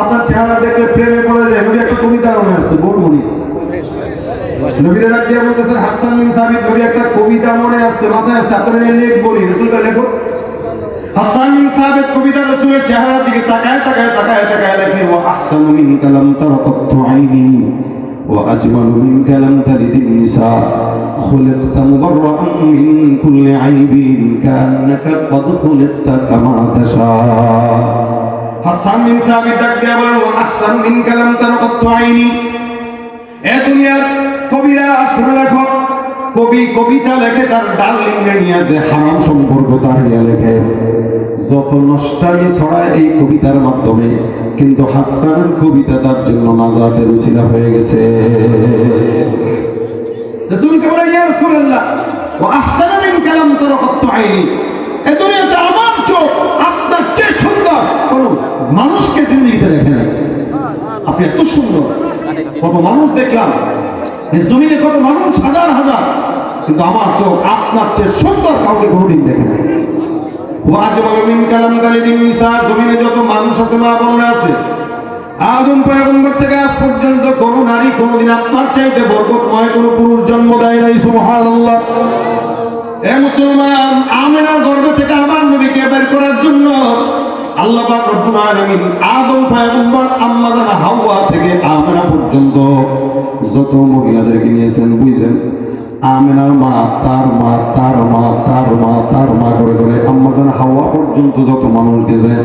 আপনার চেহারা দেখে প্রেমে পড়ে যায়। নবী একটা কবিতা মনে আসছে, বলবনি নবীর ডাক দিয়ে বলতেছেন, হাসান বিন সাবিত নবী একটা কবিতা মনে আসছে, মাথায় আসছে, আপনারা লিখ বলি, রাসূলকে লেখো। হাসান বিন সাবিত কবিতা রাসূলের চেহারার দিকে তাকায় তাকায় তাকায় তাকায় লেখে, ওয়া আহসানু মিনকা লাম তারা কাত্তু আইনি ওয়া আজমালু মিনকা লাম তালিদিন নিসা খুলিকতা মুবাররাআন মিন কুল্লি আইবিন কান্নাকা ক্বাদ খুলিকতা কামা তাশা। হাসান বিন সাবিত ডাক দিয়ে বলেন, ওয়া আহসানু মিনকা লাম তারা কাত্তু আইনি। এ দুনিয়ার কবিরা শুনে রাখো, কবি কবিতা লেখে তার ডার্লিং নিয়ে, যে হারাম সম্পর্ক তার নিয়ে লেখে, যত নষ্টামি ছড়ায় এই কবিতার মাধ্যমে, কিন্তু হাসানের কবিতা তার জন্য নাজাতের উসিলা হয়ে গেছে। রাসূলকে বলে, ইয়া রাসূলুল্লাহ, ওয়া আহসানু মিন কালাম তারাকাতু আইনি, এই দুনিয়াতে আমার চোখ আপনার চেয়ে সুন্দর কোন মানুষকে জিন্দেগিতে দেখে নাই। আপনি এত সুন্দর, কত মানুষ দেখলাম এই জমিনে, কত মানুষ হাজার হাজার, কিন্তু আমার চোখ আপনার চেয়ে সুন্দর কাউকে কোনোদিন দেখে নাই। জমিনে যত মানুষ আছে, মা বোনরা আছে, আদম পয়গম্বর থেকে আজ পর্যন্ত কোন নারী কোনদিন আপনার চাইতে বরকতময় কোন পুরুষ জন্ম দেয় নাই। সুবহানাল্লাহ। এ মুসলমান, আমিনার গর্ভ থেকে আমার নবীকে বের করার জন্য আল্লাহ পাক রব্বুল আলামিন আদম পয়গম্বর, আম্মা জানা হাওয়া থেকে আমিনা পর্যন্ত যত মহিলাদেরকে নিয়েছেন, বুঝছেন, আমিনার মা, তার মা, তার মা, তার মা, তার মা করে করে আম্মা জানা হাওয়া পর্যন্ত যত মানুষ গেছে,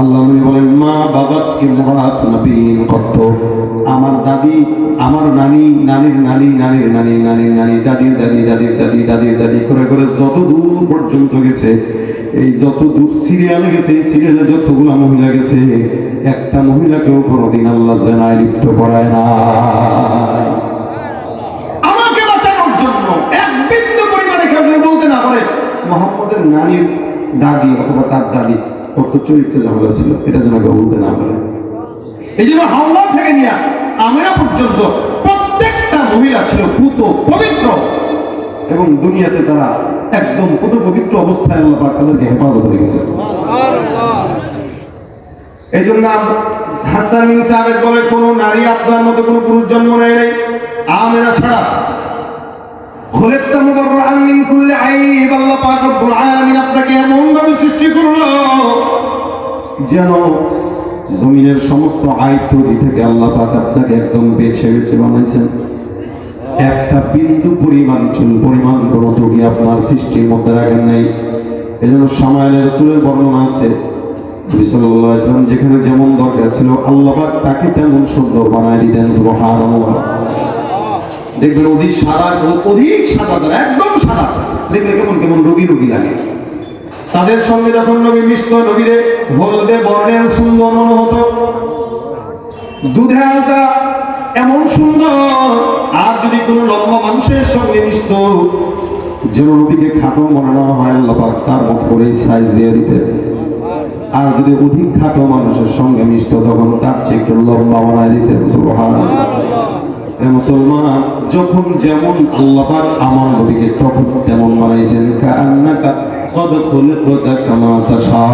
আল্লাহ নবী বলেন, মা বাবাত কি মুরাত নবীন কত, আমার দাদি, আমার নানি, নানির নানি, নানির নানি, নানির নানি, দাদির দাদি, দাদির দাদি, দাদির দাদি করে করে যত দূর পর্যন্ত গেছে, এই যত দূর সিরিয়ালে গেছে, এই সিরিয়ালে যতগুলা মহিলা গেছে, একটা মহিলাকেও কোনোদিন আল্লাহ জেনায় লিপ্ত করায় না। আমাকে বাঁচানোর জন্য এক বিন্দু পরিমাণে কেউ বলতে না পারে মুহাম্মদের নানির দাদি অথবা তার দাদি কত চরিত্র ঝামেলা ছিল, এটা যেন কেউ বলতে না পারে। এই জন্য হাওয়া থেকে নিয়ে আমিনা পর্যন্ত প্রত্যেকটা মহিলা ছিল পুত পবিত্র, এবং দুনিয়াতে তারা একদম পুত পবিত্র অবস্থায় আল্লাহ পাক তাদেরকে হেফাজত করে গেছে। এই জন্য হাসান বিন সাবিত বলে, কোন নারী আপনার মতো কোন পুরুষ জন্ম নেয় নাই আমিনা ছাড়া। খুলিকতা মুবাররাআন মিন কুল্লি আইব, আল্লাহ পাক রব্বুল আলামিন আপনাকে এমন ভাবে সৃষ্টি করলো যেন জমিনের সমস্ত আইব ত্রুটি থেকে আল্লাহ পাক আপনাকে একদম বেছে বেছে বানাইছেন। একটা বিন্দু পরিমাণ, চুল পরিমাণ কোন ত্রুটি আপনার সৃষ্টির মধ্যে রাখেন নাই। এজন্য সামাইলের রাসূলের বর্ণনা আছে, নবী সাল্লাল্লাহু আলাইহি ওয়াসাল্লাম যেখানে যেমন দরকার ছিল আল্লাহ পাক তাকে তেমন সুন্দর বানায় দিতেন। সুবহানাল্লাহ। দেখবেন অধিক সাদা, অধিক সাদা যারা একদম সাদা, দেখলে কেমন কেমন রোগী রোগী লাগে। তাদের সঙ্গে যখন নবী মিশত, নবীরে হলদে বর্ণের সুন্দর মনে হতো, দুধে আলতা এমন সুন্দর। আর যদি কোনো লম্বা মানুষের সঙ্গে মিশত, যেন নবীকে খাটো মনে না হয়, আল্লাহ পাক তার মত করে সাইজ দিয়ে দিতে। আর যদি অধিক খাটো মানুষের সঙ্গে মিশত, তখন তার চেয়ে একটু লম্বা বানায় দিতেন। সুবহানাল্লাহ। মুসলমান, যখন যেমন আল্লাহ পাক আমার নবীকে তখন তেমন বানাইছেন। কান্নাকা কদ খুলিকতা কামা তাশা,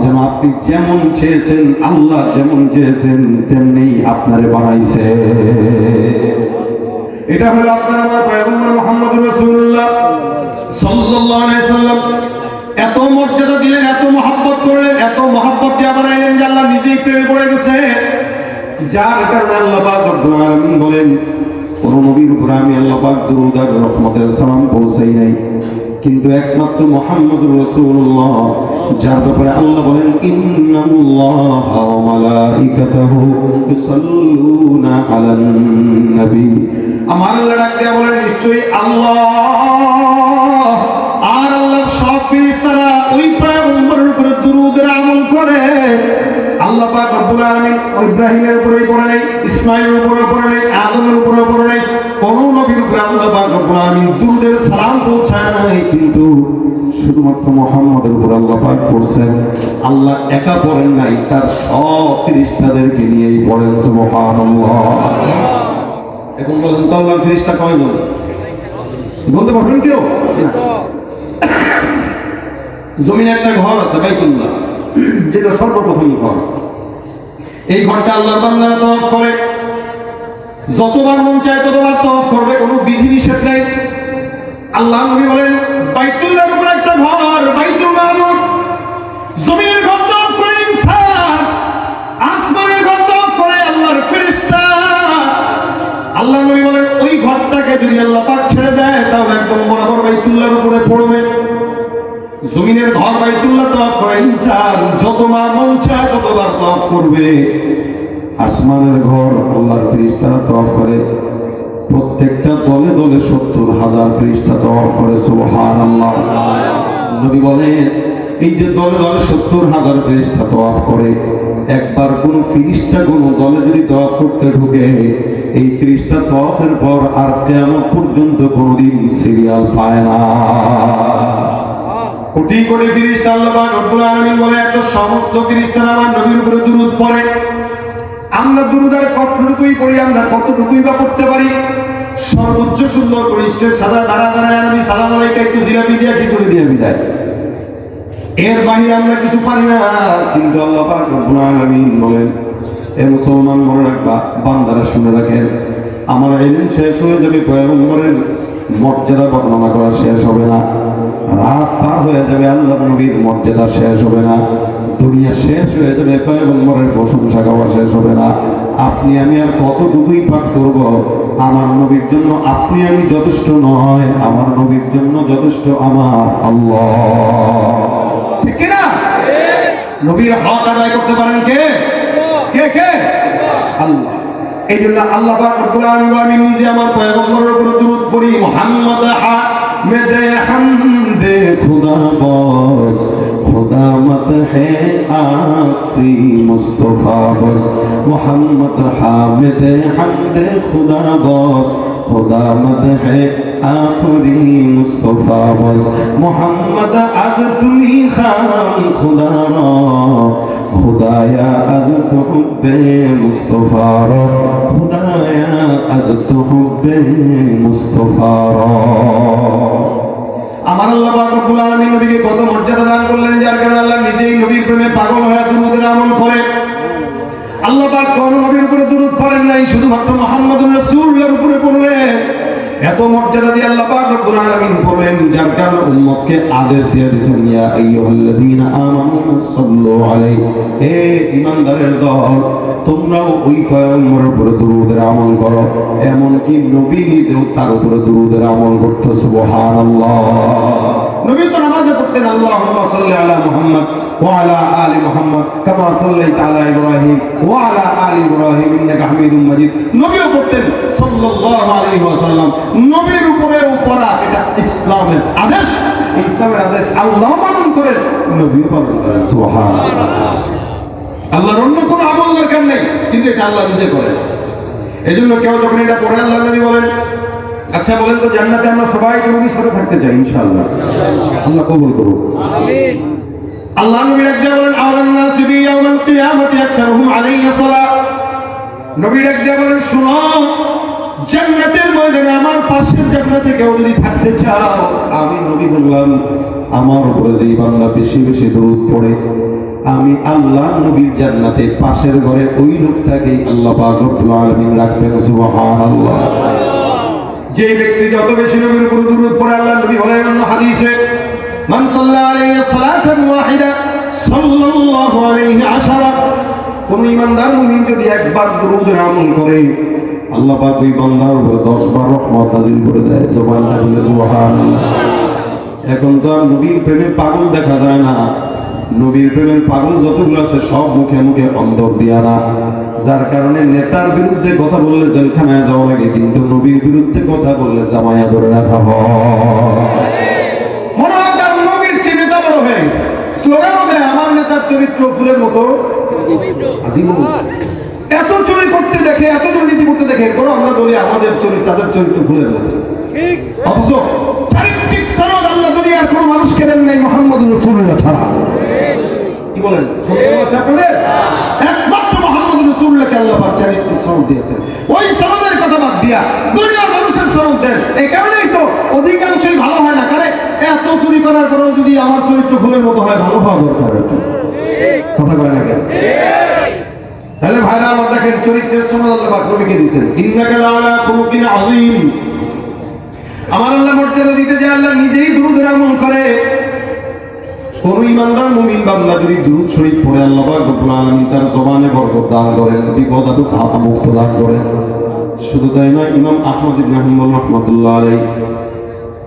যেন আপনি যেমন চেয়েছেন, আল্লাহ যেমন চেয়েছেন তেমনি আপনারে বানাইছে। এটা হলো আপনার আমার পয়গম্বর মুহাম্মদুর রাসূলুল্লাহ সাল্লাল্লাহু আলাইহি সাল্লাম। এত মর্যাদা দিলেন, এত মহব্বত করলেন, এত মহব্বত দিয়ে বানাইলেন যে আল্লাহ নিজেই প্রেমে পড়ে গেছে। যার কারণে আল্লাহ পাক রব্বুল আলামিন বলেন, কোন নবীর উপর আমি আল্লাহ পাক দুরূদ আর রহমতের সালাম পৌঁছাই নাই, কিন্তু একমাত্র মুহাম্মদুর রাসূলুল্লাহ, যার ব্যাপারে আল্লাহ বলেন ইন্নাল্লাহা ওয়া মালাইকাতাহু ইউসাল্লুনা আলান নবী। আমার আল্লাহ ডাক দিয়া বলেন নিশ্চয়ই আল্লাহ আর আল্লাহর সব ফেরেশতারা ওই পয়গম্বরের উপরে দুরূদের আমল করে। আল্লাহ পাক রব্বুল আলামিন ইব্রাহিমের উপরেই পড়ে নাই, ইসমাঈলের উপরে পড়ে নাই, আদমের উপরে পড়ে নাই, কোন নবীর উপরে আল্লাহ পাক রব্বুল আলামিন দুরূদের সালাম পৌঁছায় নাই, কিন্তু শুধুমাত্র মুহাম্মদের উপর আল্লাহ পাক পড়ছেন। আল্লাহ একা পড়েন নাই, তার সব ফেরেশতাদেরকে নিয়েই পড়েন। সুবহানাল্লাহ। এখন বলেন তো আল্লাহর ফেরেশতা কয়জন বলতে পারবেন কেউ? জমিনে একটা ঘর আছে বাইতুল্লাহ, যেটা সর্বপ্রথম ঘর। এই ঘরটা আল্লাহর বান্দারা তওয়াফ করে, যতবার মন চায় ততবার তওয়াফ করবে, কোনো বিধি নিষেধ নেই। আল্লাহ নবী বলেন বাইতুল্লাহর উপর একটা ঘর, বাইতুল মামুর। জমিনের ঘর তওয়াফ করে ইনসান, আসমানের ঘর তওয়াফ করে আল্লাহর ফেরেশতা। আল্লাহ নবী বলেন ওই ঘরটাকে যদি আল্লাহ পাক ছেড়ে দেয় তাহলে একদম বরাবর বাইতুল্লাহর উপরে পড়বে। জমিনের ঘর বাইতুল্লাহ তওয়াফ করে ইনসান, যতবার মন চায় ততবার তওয়াফ করবে। আসমানের ঘর আল্লাহর ফেরেশতারা তওয়াফ করে, প্রত্যেকটা দলে দলে 70,000 ফেরেশতা তওয়াফ করে। সুবহানাল্লাহ। নবী বলেন এই যে দলে দলে 70,000 ফেরেশতা তওয়াফ করে, একবার কোন ফেরেশতা কোন দলে যদি তওয়াফ করতে ঢুকে, এই ফেরেশতা তওয়াফের পর আর কিয়ামত পর্যন্ত কোনদিন সিরিয়াল পায় না। কোটি কোটি ফেরেশতা আল্লাহ পাক রব্বুল আলামিন বলে এত সমস্ত ফেরেশতারা আমার নবীর উপরে দুরূদ পড়ে। আমরা দুরূদের কতটুকুই পড়ি, আমরা কতটুকুই বা পড়তে পারি? সর্বোচ্চ সুন্দর করে স্টেজ সাদা দাঁড়া দাঁড়ায় নবী সালাম আলাইকা একটু জিলাপি দিয়া খিচুড়ি দিয়ে বিদায়, এর বাইরে আমরা কিছু পারি না। কিন্তু আল্লাহ পাক রব্বুল আলামিন বলেন এ মুসলমান মনে রাখবা, বান্দারা শুনে রাখেন, আমার ইলম শেষ হয়ে যাবে, পয়গম্বরের মর্যাদা বর্ণনা করা শেষ হবে না, রাত পার হয়ে যাবে, আল্লাহ নবীর মর্যাদা শেষ হবে না, দুনিয়া শেষ হয়ে যাবে, পয়গম্বরের প্রশংসা গাওয়া শেষ হবে না। আপনি আমি আর কতটুকুই পাঠ করব? আমার নবীর জন্য আপনি আমি যথেষ্ট নয়, আমার নবীর জন্য যথেষ্ট আমার আল্লাহ। ঠিক না? নবীর হক আদায় করতে পারেন কে? কে কে? আল্লাহ। এই জন্য আল্লাহ পাক রব্বুল আলামিন নিজে আমার পয়গম্বরের উপর দুরূদ পড়ি। মুহাম্মদ হামিদে হামদে খুদা বস, खुदा मत है आखरी मुस्तफा बस। मोहम्मद हामिद हमद खुदा बस, खुदा मत है आखरी मुस्तफा बस। मोहम्मद आज तुम्ही खान खुदा रा, खुदाया आज तो हुब्बे मुस्तफा रा, खुदाया आज तो हुब्बे मुस्तफा रा। আমার আল্লাহ পাক রব্বুল আলামিন নবীকে কত মর্যাদা দান করলেন, যার কারণে আল্লাহ নিজেই নবীর প্রেমে পাগল হয়ে দুরূদের আমল করে। আল্লাহ পাক কোন নবীর উপরে দুরূদ পড়েন নাই, শুধুমাত্র মুহাম্মদুর রাসূলুল্লাহর উপরে পড়লেন। এত মর্যাদা দিয়ে আল্লাহ পাক রব্বুল আলামিন পড়লেন, যার কারণে উম্মতকে আদেশ দিয়ে দিয়েছেন ইয়া আইয়ুহাল্লাযীনা আমানু সাল্লু আলাইহি, হে ঈমানদারের দল, তোমরাও ওই পয়গম্বরের উপরে দুরূদের আমল করো। এমনকি নবী নিজেও তার উপরে দুরূদের আমল করতে। সুবহানাল্লাহ। নবী তো নামাজে পড়তেন আল্লাহুম্মা সাল্লি আলা মুহাম্মদ ওয়া আলা আলি মুহাম্মদ কামা সাল্লাইতা আলা ইব্রাহিম ওয়া আলা আলি ইব্রাহিম ইন্নাকা হামিদুম মাজিদ। নবীও পড়তেন সাল্লাল্লাহু আলাইহি ওয়াসাল্লাম। নবীর উপরেও পড়া এটা ইসলামের আদেশ। ইসলামের আদেশ আল্লাহ পালন করেন, নবীও পালন করেন। সুবহানাল্লাহ। আল্লাহর অন্য কোনো আমল দরকার নেই, কিন্তু এটা আল্লাহ নিজে করেন। এজন্য কেউ যখন এটা পড়ে আল্লাহ নবী বলেন, আচ্ছা বলেন তো জান্নাতে আমরা সবাই নবীর সাথে থাকতে চাই ইনশাআল্লাহ? আল্লাহ কবুল করুন, আমিন। আল্লাহ নবী রাখতে বলেন আওলান নাসি বি ইয়াউমিল কিয়ামতি আকসারুহুম আলাইহি সালাত। নবী রাখতে বলেন শুনো, জান্নাতের ময়দানে আমার পাশের জান্নাতে কেউ যদি থাকতে চাও, আমি নবী বললাম আমার উপরে যেই বান্দা বেশি বেশি দরুদ পড়ে, আমি আল্লাহ নবীর জান্নাতে পাশের ঘরে ওই লোকটাকে আল্লাহ পাক রব্বুল আলামিন রাখবেন। সুবহানাল্লাহ। যে ব্যক্তি যত বেশি নবীর উপর দুরূদ পড়ে, আল্লাহ নবী বলেন হাদিসে, মান সাল্লা আলাইহি সালাতান ওয়াহিদা সাল্লাল্লাহু আলাইহি আশারা। কোন ঈমানদার মুমিন যদি একবার দুরূদের আমল করে, আল্লাহ পাক ওই বান্দার উপর 10 বার রহমত নাযিল করে দেয়। সুবহানাল্লাহ। এখন তো আর নবীর প্রেমের পাগল দেখা যায় না। নবীর প্রেমের পাগল যতগুলো আছে সব মুখে মুখে অন্তর দিয়া না, যার কারণে নেতার বিরুদ্ধে কথা বললে জেলখানায় যাওয়া লাগে, কিন্তু নবীর বিরুদ্ধে কথা বললে জামায়া ধরে রাখা হয়। মনে হয় তার নবীর চেয়ে নেতা বড় হয়ে গেছে। স্লোগানও দেয়, আমার নেতার চরিত্র ফুলের মতো আজিম। এত চুরি করতে দেখে, এত দুর্নীতি করতে দেখে, এরপরও আমরা বলি আমাদের চরিত্র, তাদের চরিত্র ফুলের মতো। অথচ চারিত্রিক সনদ আল্লাহ দুনিয়ার কোনো মানুষকে দেন নাই মুহাম্মদুর রাসূলুল্লাহ ছাড়া। কি বলেন? সন্দেহ আছে আপনাদের? একমাত্র মুহাম্মদুর রাসূলুল্লাহকে আল্লাহ পাক চারিত্রিক সনদ দিয়েছেন। ওই সনদের কথা বাদ দিয়া দুনিয়ার মানুষের সনদ দেন। এই কারণেই তো অধিকাংশই ভালো হয় না। কারণ এত চুরি করার পরেও যদি আমার চরিত্র ফুলের মতো হয়, ভালো হওয়া দরকার। কথা বলেন না কেন? তাহলে ভাইরা আমার দেখেন, চরিত্রের সনদ আল্লাহ পাক নবীকে দিয়েছেন। ইন্নাকা লাআলা খুলুকিন আযীম। আমার আল্লাহ মর্যাদা দিতে যে আল্লাহ নিজেই দুরূদ আমল করে। কোন ইমানদার মুমিন বান্দা যদি দুরূদ শরীফ পড়ে, আল্লাহ পাক রব্বুল আলামিন তার জবানে বরকত দান করেন, বিপদ আপদ মুক্ত দান করেন। শুধু তাই নয়, ইমাম আহমদ ইবনে হাম্বল রাহমাতুল্লাহ আলাইহি,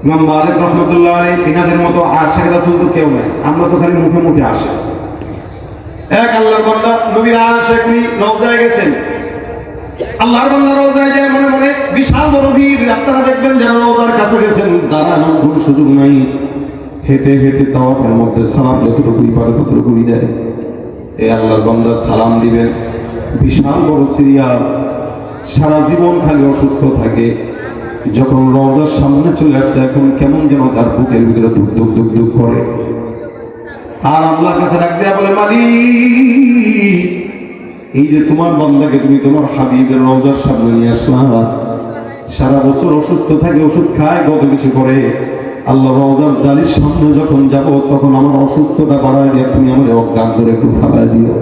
ইমাম মালিক রাহমাতুল্লাহ আলাইহি, এনাদের মতো আশিক রাসূল তো কেউ নাই। আমরা তো খালি মুখে মুখে আসে। এক আল্লাহর বান্দা নবীর আশিক, উনি রওজায় গেছেন। আল্লাহর বান্দা রওজায় যায় মনে মনে বিশাল বড় ভিড়। আপনারা দেখবেন যারা রওজার কাছে গেছেন দাঁড়ানোর কোনো সুযোগ নাই, হেঁটে হেঁটে তাওয়াফের মধ্যে সালাম যতটুকুই পারে ততটুকুই দেয়। এই আল্লাহর বান্দা সালাম দিবেন, বিশাল বড় সিরিয়াল, সারা জীবন খালি অসুস্থ থাকে। যখন রওজার সামনে চলে আসছে, এখন কেমন যেন তার বুকের ভিতরে ধুক ধুক ধুক ধুক করে। আর আল্লাহর কাছে ডাক দেয়া বলে, মালিক, এই যে তোমার বান্দাকে তুমি তোমার হাবিবের রওজার সামনে নিয়ে আসলা, সারা বছর অসুস্থ থাকে, ওষুধ খায়, কত কিছু করে। আল্লাহ রওজার জালির সামনে যখন যাব, তখন আমার অসুস্থতা বাড়ায় দিয়ে তুমি আমার অজ্ঞান করে একটু ফালায় দিও।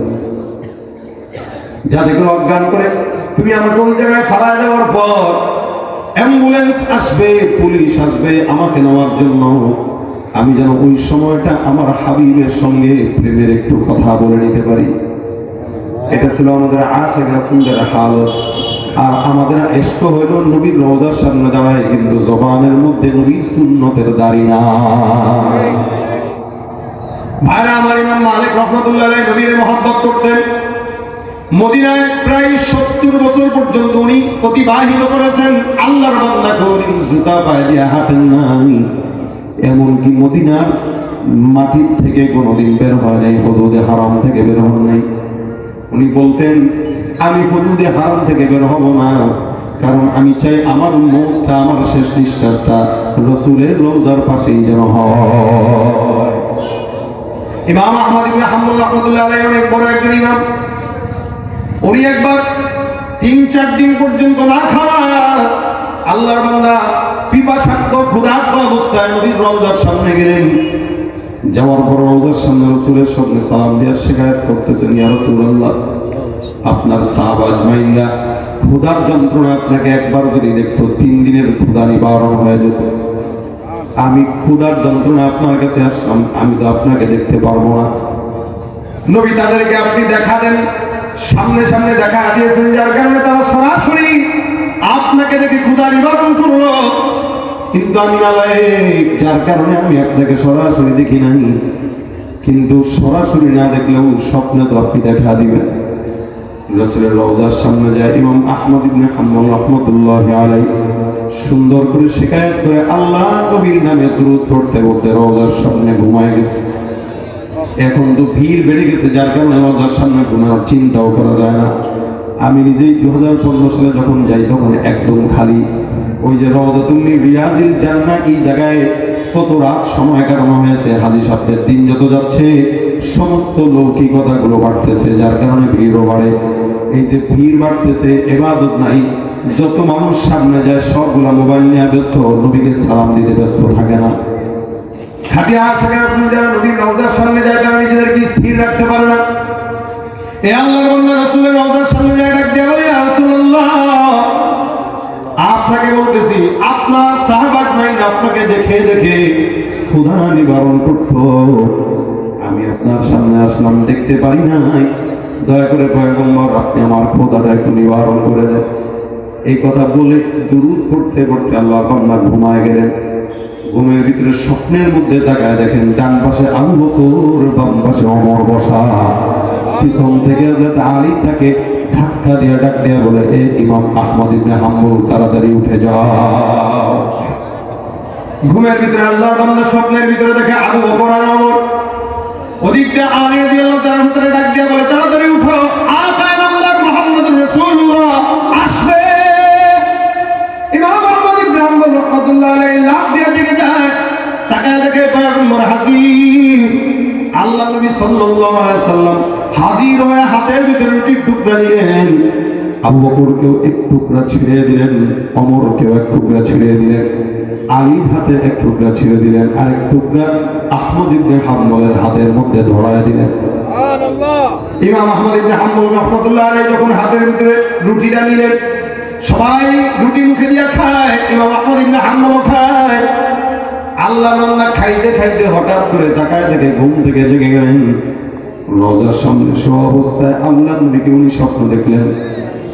যাতে করে অজ্ঞান করে তুমি আমাকে ওই জায়গায় ফালায় দেওয়ার পর অ্যাম্বুলেন্স আসবে, পুলিশ আসবে আমাকে নেওয়ার জন্য, আমি যেন ওই সময়টা আমার হাবিবের সঙ্গে প্রেমের একটু কথা বলে নিতে পারি। এটা ছিল আমাদের আশিক রাসূলের হালত। আর আমাদের ইশক হইল নবীর রওজার সামনে দাঁড়ায়, কিন্তু জবানের মধ্যে নবীর সুন্নতের দাড়ি নাই। ভাইরা আমার, ইমাম মালিক রাহমাতুল্লাহ আলাইহি নবীর মহব্বত করতেন। মদিনায় প্রায় 70 বছর পর্যন্ত উনি অতিবাহিত করেছেন। আল্লাহর বান্দা কোনদিন জুতা পায়ে দিয়ে হাঁটেন নাই, এমনকি মদিনার মাটির থেকে কোনোদিন বের হয় নাই, হুদুদে হারাম থেকে বের হন নাই। উনি বলতেন, আমি হুদুদে হারাম থেকে বের হব না, কারণ আমি চাই আমার মুখটা, আমার শেষ নিঃশ্বাসটা রাসূলের রওজার পাশেই যেন হয়। ইমাম আহমদ ইবনে হাম্বল রাহমাতুল্লাহ আলাইহি অনেক বড় একজন ইমাম। উনি একবার 3-4 দিন পর্যন্ত না খাওয়া আল্লাহর বান্দা পিপাসার্ত ক্ষুধার্ত অবস্থায় নবীর রওজার সামনে গেলেন। যাওয়ার পর রওজার সামনে রাসূলের সামনে সালাম দিয়ে শিকায়ত করতেছেন, ইয়া রাসূলুল্লাহ, আপনার সাহাবা আজমাইনরা ক্ষুধার যন্ত্রণা আপনাকে একবার যদি দেখতো 3 দিনের ক্ষুধা নিবারণ হয়ে যেত। আমি ক্ষুধার যন্ত্রণা আপনার কাছে আসলাম, আমি তো আপনাকে দেখতে পারবো না। নবী তাদেরকে আপনি দেখা দেন, সামনে সামনে দেখা দিয়েছেন, যার কারণে তারা সরাসরি আপনাকে দেখে ক্ষুধা নিবারণ করলো। কিন্তু আমি নালায়েক, যার কারণে আমি আপনাকে সরাসরি দেখি নাই। কিন্তু সরাসরি না দেখলেও স্বপ্নে তো আপনি দেখা দিবেন। রাসূলের রওজার সামনে যায় ইমাম আহমদ ইবনে হাম্বল রাহমাতুল্লাহি আলাইহি সুন্দর করে শিকায়ত করে আল্লাহ নবীর নামে দুরূদ পড়তে পড়তে রওজার সামনে ঘুমায় গেছে। এখন তো ভিড় বেড়ে গেছে, যার কারণে রওজার সামনে ঘুমানোর চিন্তাও করা যায় না। আমি নিজেই 2015 সালে যখন যাই, তখন একদম খালি। ওই যে রওজাতুন মিন রিয়াজিল জান্নাহ, এই জায়গায় কত রাত সময় কাটানো হয়েছে। হাজি সাহেবদের দিন যত যাচ্ছে, সমস্ত লৌকিকতাগুলো বাড়তেছে, যার কারণে ভিড়ও বাড়ে। এই যে ভিড় বাড়তেছে, ইবাদত নাই, যত মানুষ সামনে যায় সবগুলা মোবাইল নিয়ে ব্যস্ত, নবীকে সালাম দিতে ব্যস্ত থাকে না। খাটিয়া আশিকের রাসূল যারা নবীর রওজার সামনে যায়, তারা নিজেদেরকে স্থির রাখতে পারে না। এই আল্লাহর বান্দা রাসূলের রওজার সামনে যায়, ডাক দিয়ে বলে, ইয়া রাসূলুল্লাহ, আপনাকে বলতেছি, আপনার সাহাবা আজমাইন আপনাকে দেখে দেখে ক্ষুধা নিবারণ করত। আমি আপনার সামনে আসলাম, দেখতে পারি নাই। দয়া করে পয়গম্বর, আপনি আমার ক্ষুধাটা একটু নিবারণ করে দেন। এই কথা বলে দুরূদ পড়তে পড়তে আল্লাহর বান্দা ঘুমায় গেলেন। ঘুমের ভিতরে স্বপ্নের মধ্যে তাকায় দেখেন ডান পাশে আবু বকর, বাম পাশে ওমর বসা। পিছন থেকে হযরত আলী তাকে ধাক্কা দিয়ে ডাক দিয়ে বলে, এ ইমাম আহমদ ইবনে হাম্বল, তাড়াতাড়ি উঠে যাও। ঘুমের ভিতরে আল্লাহর বান্দা স্বপ্নের ভিতরে দেখে আবু বকর আর ওমর, ওদিক দিয়ে আলী রাদিয়াল্লাহু তাআলা ভিতরে ডাক দিয়ে বলে, তাড়াতাড়ি উঠো, আকা নামদার মুহাম্মদুর রাসূলুল্লাহ আসবে। ইমাম আহমদ ইবনে হাম্বল রাহমাতুল্লাহ আলাইহি লাফ দিয়ে জেগে যায়, তাকায় দেখে পয়গম্বর হাজির। আল্লাহ নবী সাল্লাল্লাহু আলাইহি সাল্লাম হাজির হয়ে হাতের ভিতরে রুটির টুকরা দিলেন। আবু বকরকেও এক টুকরা ছিঁড়ে দিলেন, ওমরকেও এক টুকরা ছিঁড়ে দিলেন, আলীর হাতে এক টুকরা ছিঁড়ে দিলেন, আর এক টুকরা আহমদ ইবনে হাম্বলের হাতের মধ্যে ধরায় দিলেন। সুবহানাল্লাহ। ইমাম আহমদ ইবনে হাম্বল রাহমাতুল্লাহ আলাইহি যখন হাতের ভিতরে রুটিটা নিলেন, সবাই রুটি মুখে দিয়ে খায়, ইমাম আহমদ ইবনে হাম্বলও খায়। আল্লাহর বান্দা খাইতে খাইতে হঠাৎ করে তাকায় দেখে ঘুম থেকে জেগে গেলেন। রওজার সামনে শোয়া অবস্থায় আল্লাহর নবীকে উনি স্বপ্ন দেখলেন।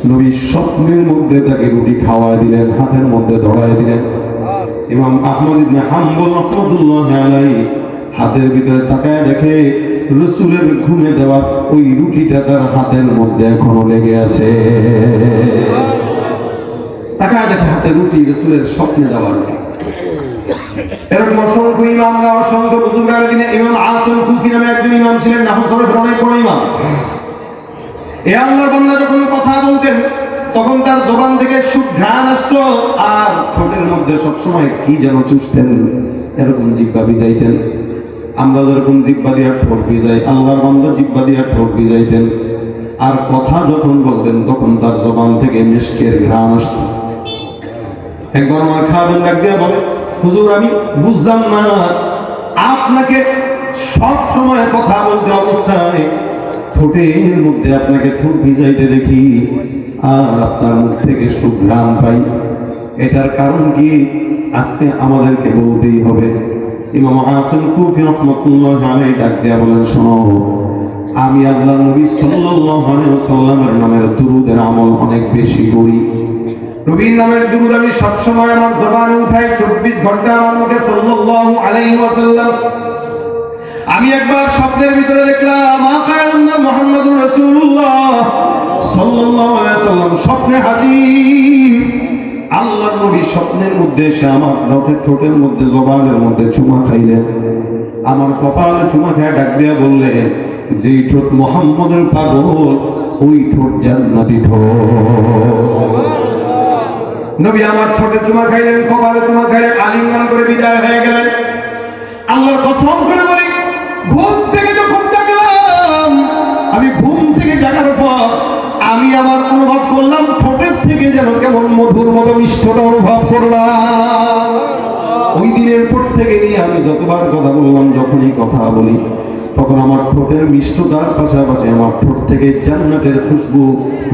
নবী স্বপ্নের মধ্যে তাকে রুটি খাওয়ায় দিলেন, হাতের মধ্যে ধরায় দিলেন। ইমাম আহমদ ইবনে হাম্বল রাহমাতুল্লাহ আলাইহি হাতের ভিতরে তাকায় দেখে রাসূলের ঘুমে দেওয়া ওই রুটিটা তার হাতের মধ্যে এখনো লেগে আছে। তাকায় দেখে হাতে রুটি, রাসূলের স্বপ্নে দেওয়া রুটি। এরকম অসংখ্য ইমামরা, অসংখ্য বুজুর্গের দিনে ইমাম আসিম কুফি নামে একজন ইমাম ছিলেন, নাহু শরীফের অনেক বড় ইমাম। এই আল্লাহর বান্দা যখন কথা বলতেন তখন তার জবান থেকে সুঘ্রাণ আসতো, আর ঠোঁটের মধ্যে সবসময় কি যেন চুষতেন, এরকম জিহ্বা ভিজাইতেন। আমরা যেরকম জিহ্বা দিয়া ঠোঁট ভিজাই, আল্লাহর বান্দা জিহ্বা দিয়া ঠোঁট ভিজাইতেন। আর কথা যখন বলতেন তখন তার জবান থেকে মিশকের ঘ্রাণ আসতো। একবার আমার খাদেম ডাক দিয়া বলে, হুজুর আমি বুঝলাম না, আপনাকে সব সময় কথা বলতে অবস্থায় ঠোঁটের মধ্যে আপনাকে ঠোঁট ভিজাইতে দেখি আর আপনার মুখ থেকে সুঘ্রাণ পাই, এটার কারণ কি আজকে আমাদেরকে বলতেই হবে। ইমাম আসিম কুফি রাহমাতুল্লাহ আলাইহি ডাক দিয়া বলেন, শোনো, আমি আল্লাহর নবী সাল্লাল্লাহু আলাইহি ওয়াসাল্লামের নামের দুরূদের আমল অনেক বেশি করি। নবীর নামের দুরূদ আমি সব সময় আমার জবানে উঠাই, 24 ঘন্টা আমার মুখে সাল্লাল্লাহু আলাইহি ওয়াসাল্লাম। আমি একবার স্বপ্নের ভিতরে দেখলাম আকায়াল্লাহ মুহাম্মদুর রাসূলুল্লাহ সাল্লাল্লাহু আলাইহি ওয়াসাল্লাম স্বপ্নে হাজির। আল্লাহর নবী স্বপ্নের মধ্যে এসে আমার ঠোঁটের মধ্যে, জবানের মধ্যে চুমা খাইলেন। আমার কপালে চুমা খেয়ে ডাক দিয়া বললেন, যেই ঠোঁট মুহাম্মদের পাগল ওই ঠোঁট জান্নাতি ঠোঁট। নবী আমার ঠোঁটে চুমা খাইলেন, কপালে চুমা খাইলেন, আলিঙ্গন করে বিদায় হয়ে গেলেন। আল্লাহর কসম করে বলি, ঘুম থেকে যখন জাগলাম, আমি ঘুম থেকে জাগার পর আমি আমার অনুভব করলাম ঠোঁটের থেকে যেন কেমন মধুর মতো মিষ্টতা অনুভব করলাম। ওই দিনের পর থেকে নিয়ে আমি যতবার কথা বললাম, যখনই কথা বলি তখন আমার ঠোঁটের মিষ্টতার পাশাপাশি আমার ঠোঁট থেকে জান্নাতের খুশবু,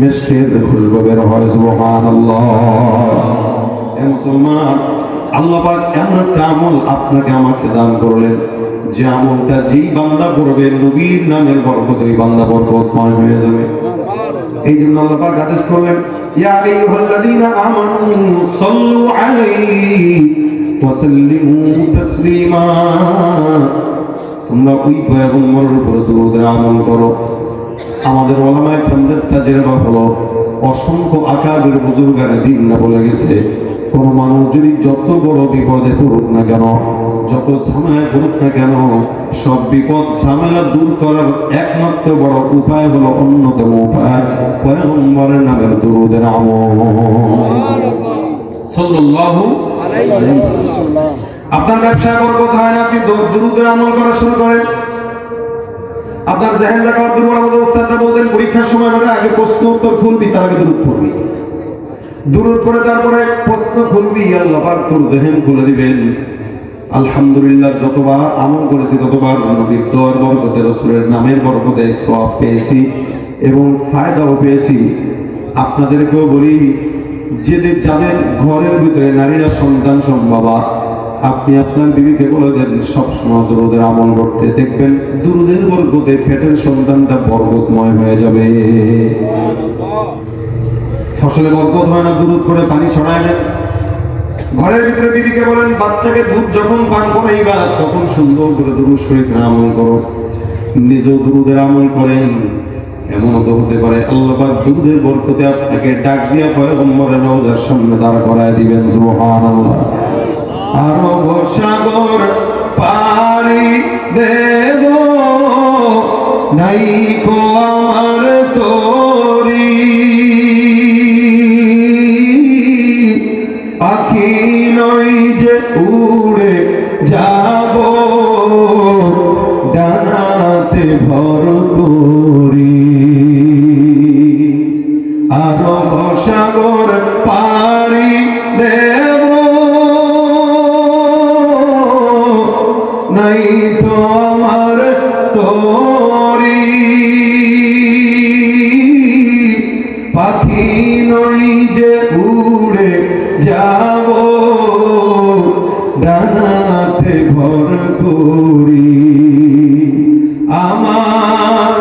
মিষ্টের খুশবু বের হয়। সুবহানাল্লাহ। মুসলমান, আল্লাহ পাক এমন একটা আমল আপনাকে আমাকে দান করলেন, যে আমলটা যেই বান্দা করবে নবীর নামের বরকতে ওই বান্দা বরকতময় হয়ে যাবে। এই জন্য আল্লাহ পাক আদেশ করলেন, ইয়া আইয়ুহাল্লাযীনা আমানু সাল্লু আলাইহি ওয়া সাল্লিমু তাসলিমা। তোমরা ওই পয়গম্বরের উপর দুরূদের আমল করো। আমাদের ওলামায়ে কেরামদের তাজরিবা হলো, অসংখ্য আকাবের বুজুর্গানে দিন না বলে গেছে, কোন মানুষ যদি যত বড় বিপদে পড়ুক না কেন, যত ঝামেলায় পড়ুক না কেন, সব বিপদ ঝামেলা দূর করার একমাত্র বড় উপায় হলো, অন্যতম উপায় পয়গম্বরের নামের দুরূদের আমল সাল্লাল্লাহু আলাইহি ওয়াসাল্লাম। আপনার ব্যবসায় বরকত হয় না, আপনি দুরূদের আমল করা শুরু করেন। আপনার জেহেন জাকাত দুরূদ, আমাদের ওস্তাদরা বলতেন পরীক্ষার সময় মানে আগে প্রশ্ন উত্তর খুলবি, তার আগে দুরূদ পড়বি। দুরূদ পড়ে তারপরে প্রশ্ন খুলবি, আল্লাহ পাক তোর জেহেন খুলে দিবেন। আলহামদুলিল্লাহ, যতবার আমল করেছি ততবার নবীর দোয়ার বরকতে, রাসূলের নামের বরকতে সওয়াব পেয়েছি এবং ফায়দাও পেয়েছি। আপনাদেরকেও বলি, যাদের ঘরের ভিতরে নারীরা সন্তান সম্ভবা, আপনি আপনার বিবিকে বলে দেন সবসময় দুরূদের আমল করতে, দেখবেন দুরূদের বরকতে পেটের সন্তানটা বরকতময় হয়ে যাবে। ফসলে বরকত হয় না, দুরূদ করে পানি ছড়ায় না। ঘরের ভিতরে বিবিকে বলেন বাচ্চাকে দুধ যখন পান করাইবা তখন সুন্দর করে দুরূদ শরীফের আমল করো, নিজেও দুরূদের আমল করেন। এমন তো হতে পারে আল্লাহ পাক দুধের বরকতে আপনাকে ডাক দিয়া পয়গম্বরের রওজার সামনে দাঁড় করায় দিবেন। সুবহানাল্লাহ। আরব সাগর পারি দেব নাই কো আমার তোরি, পাখি নই যে উড়ে যাব ডানাতে ভর করি। আরব সাগর পারি দেব নাই তো আমার তোরি, পাখি নই যে উড়ে যাব ডানাতে ভর করি। আমার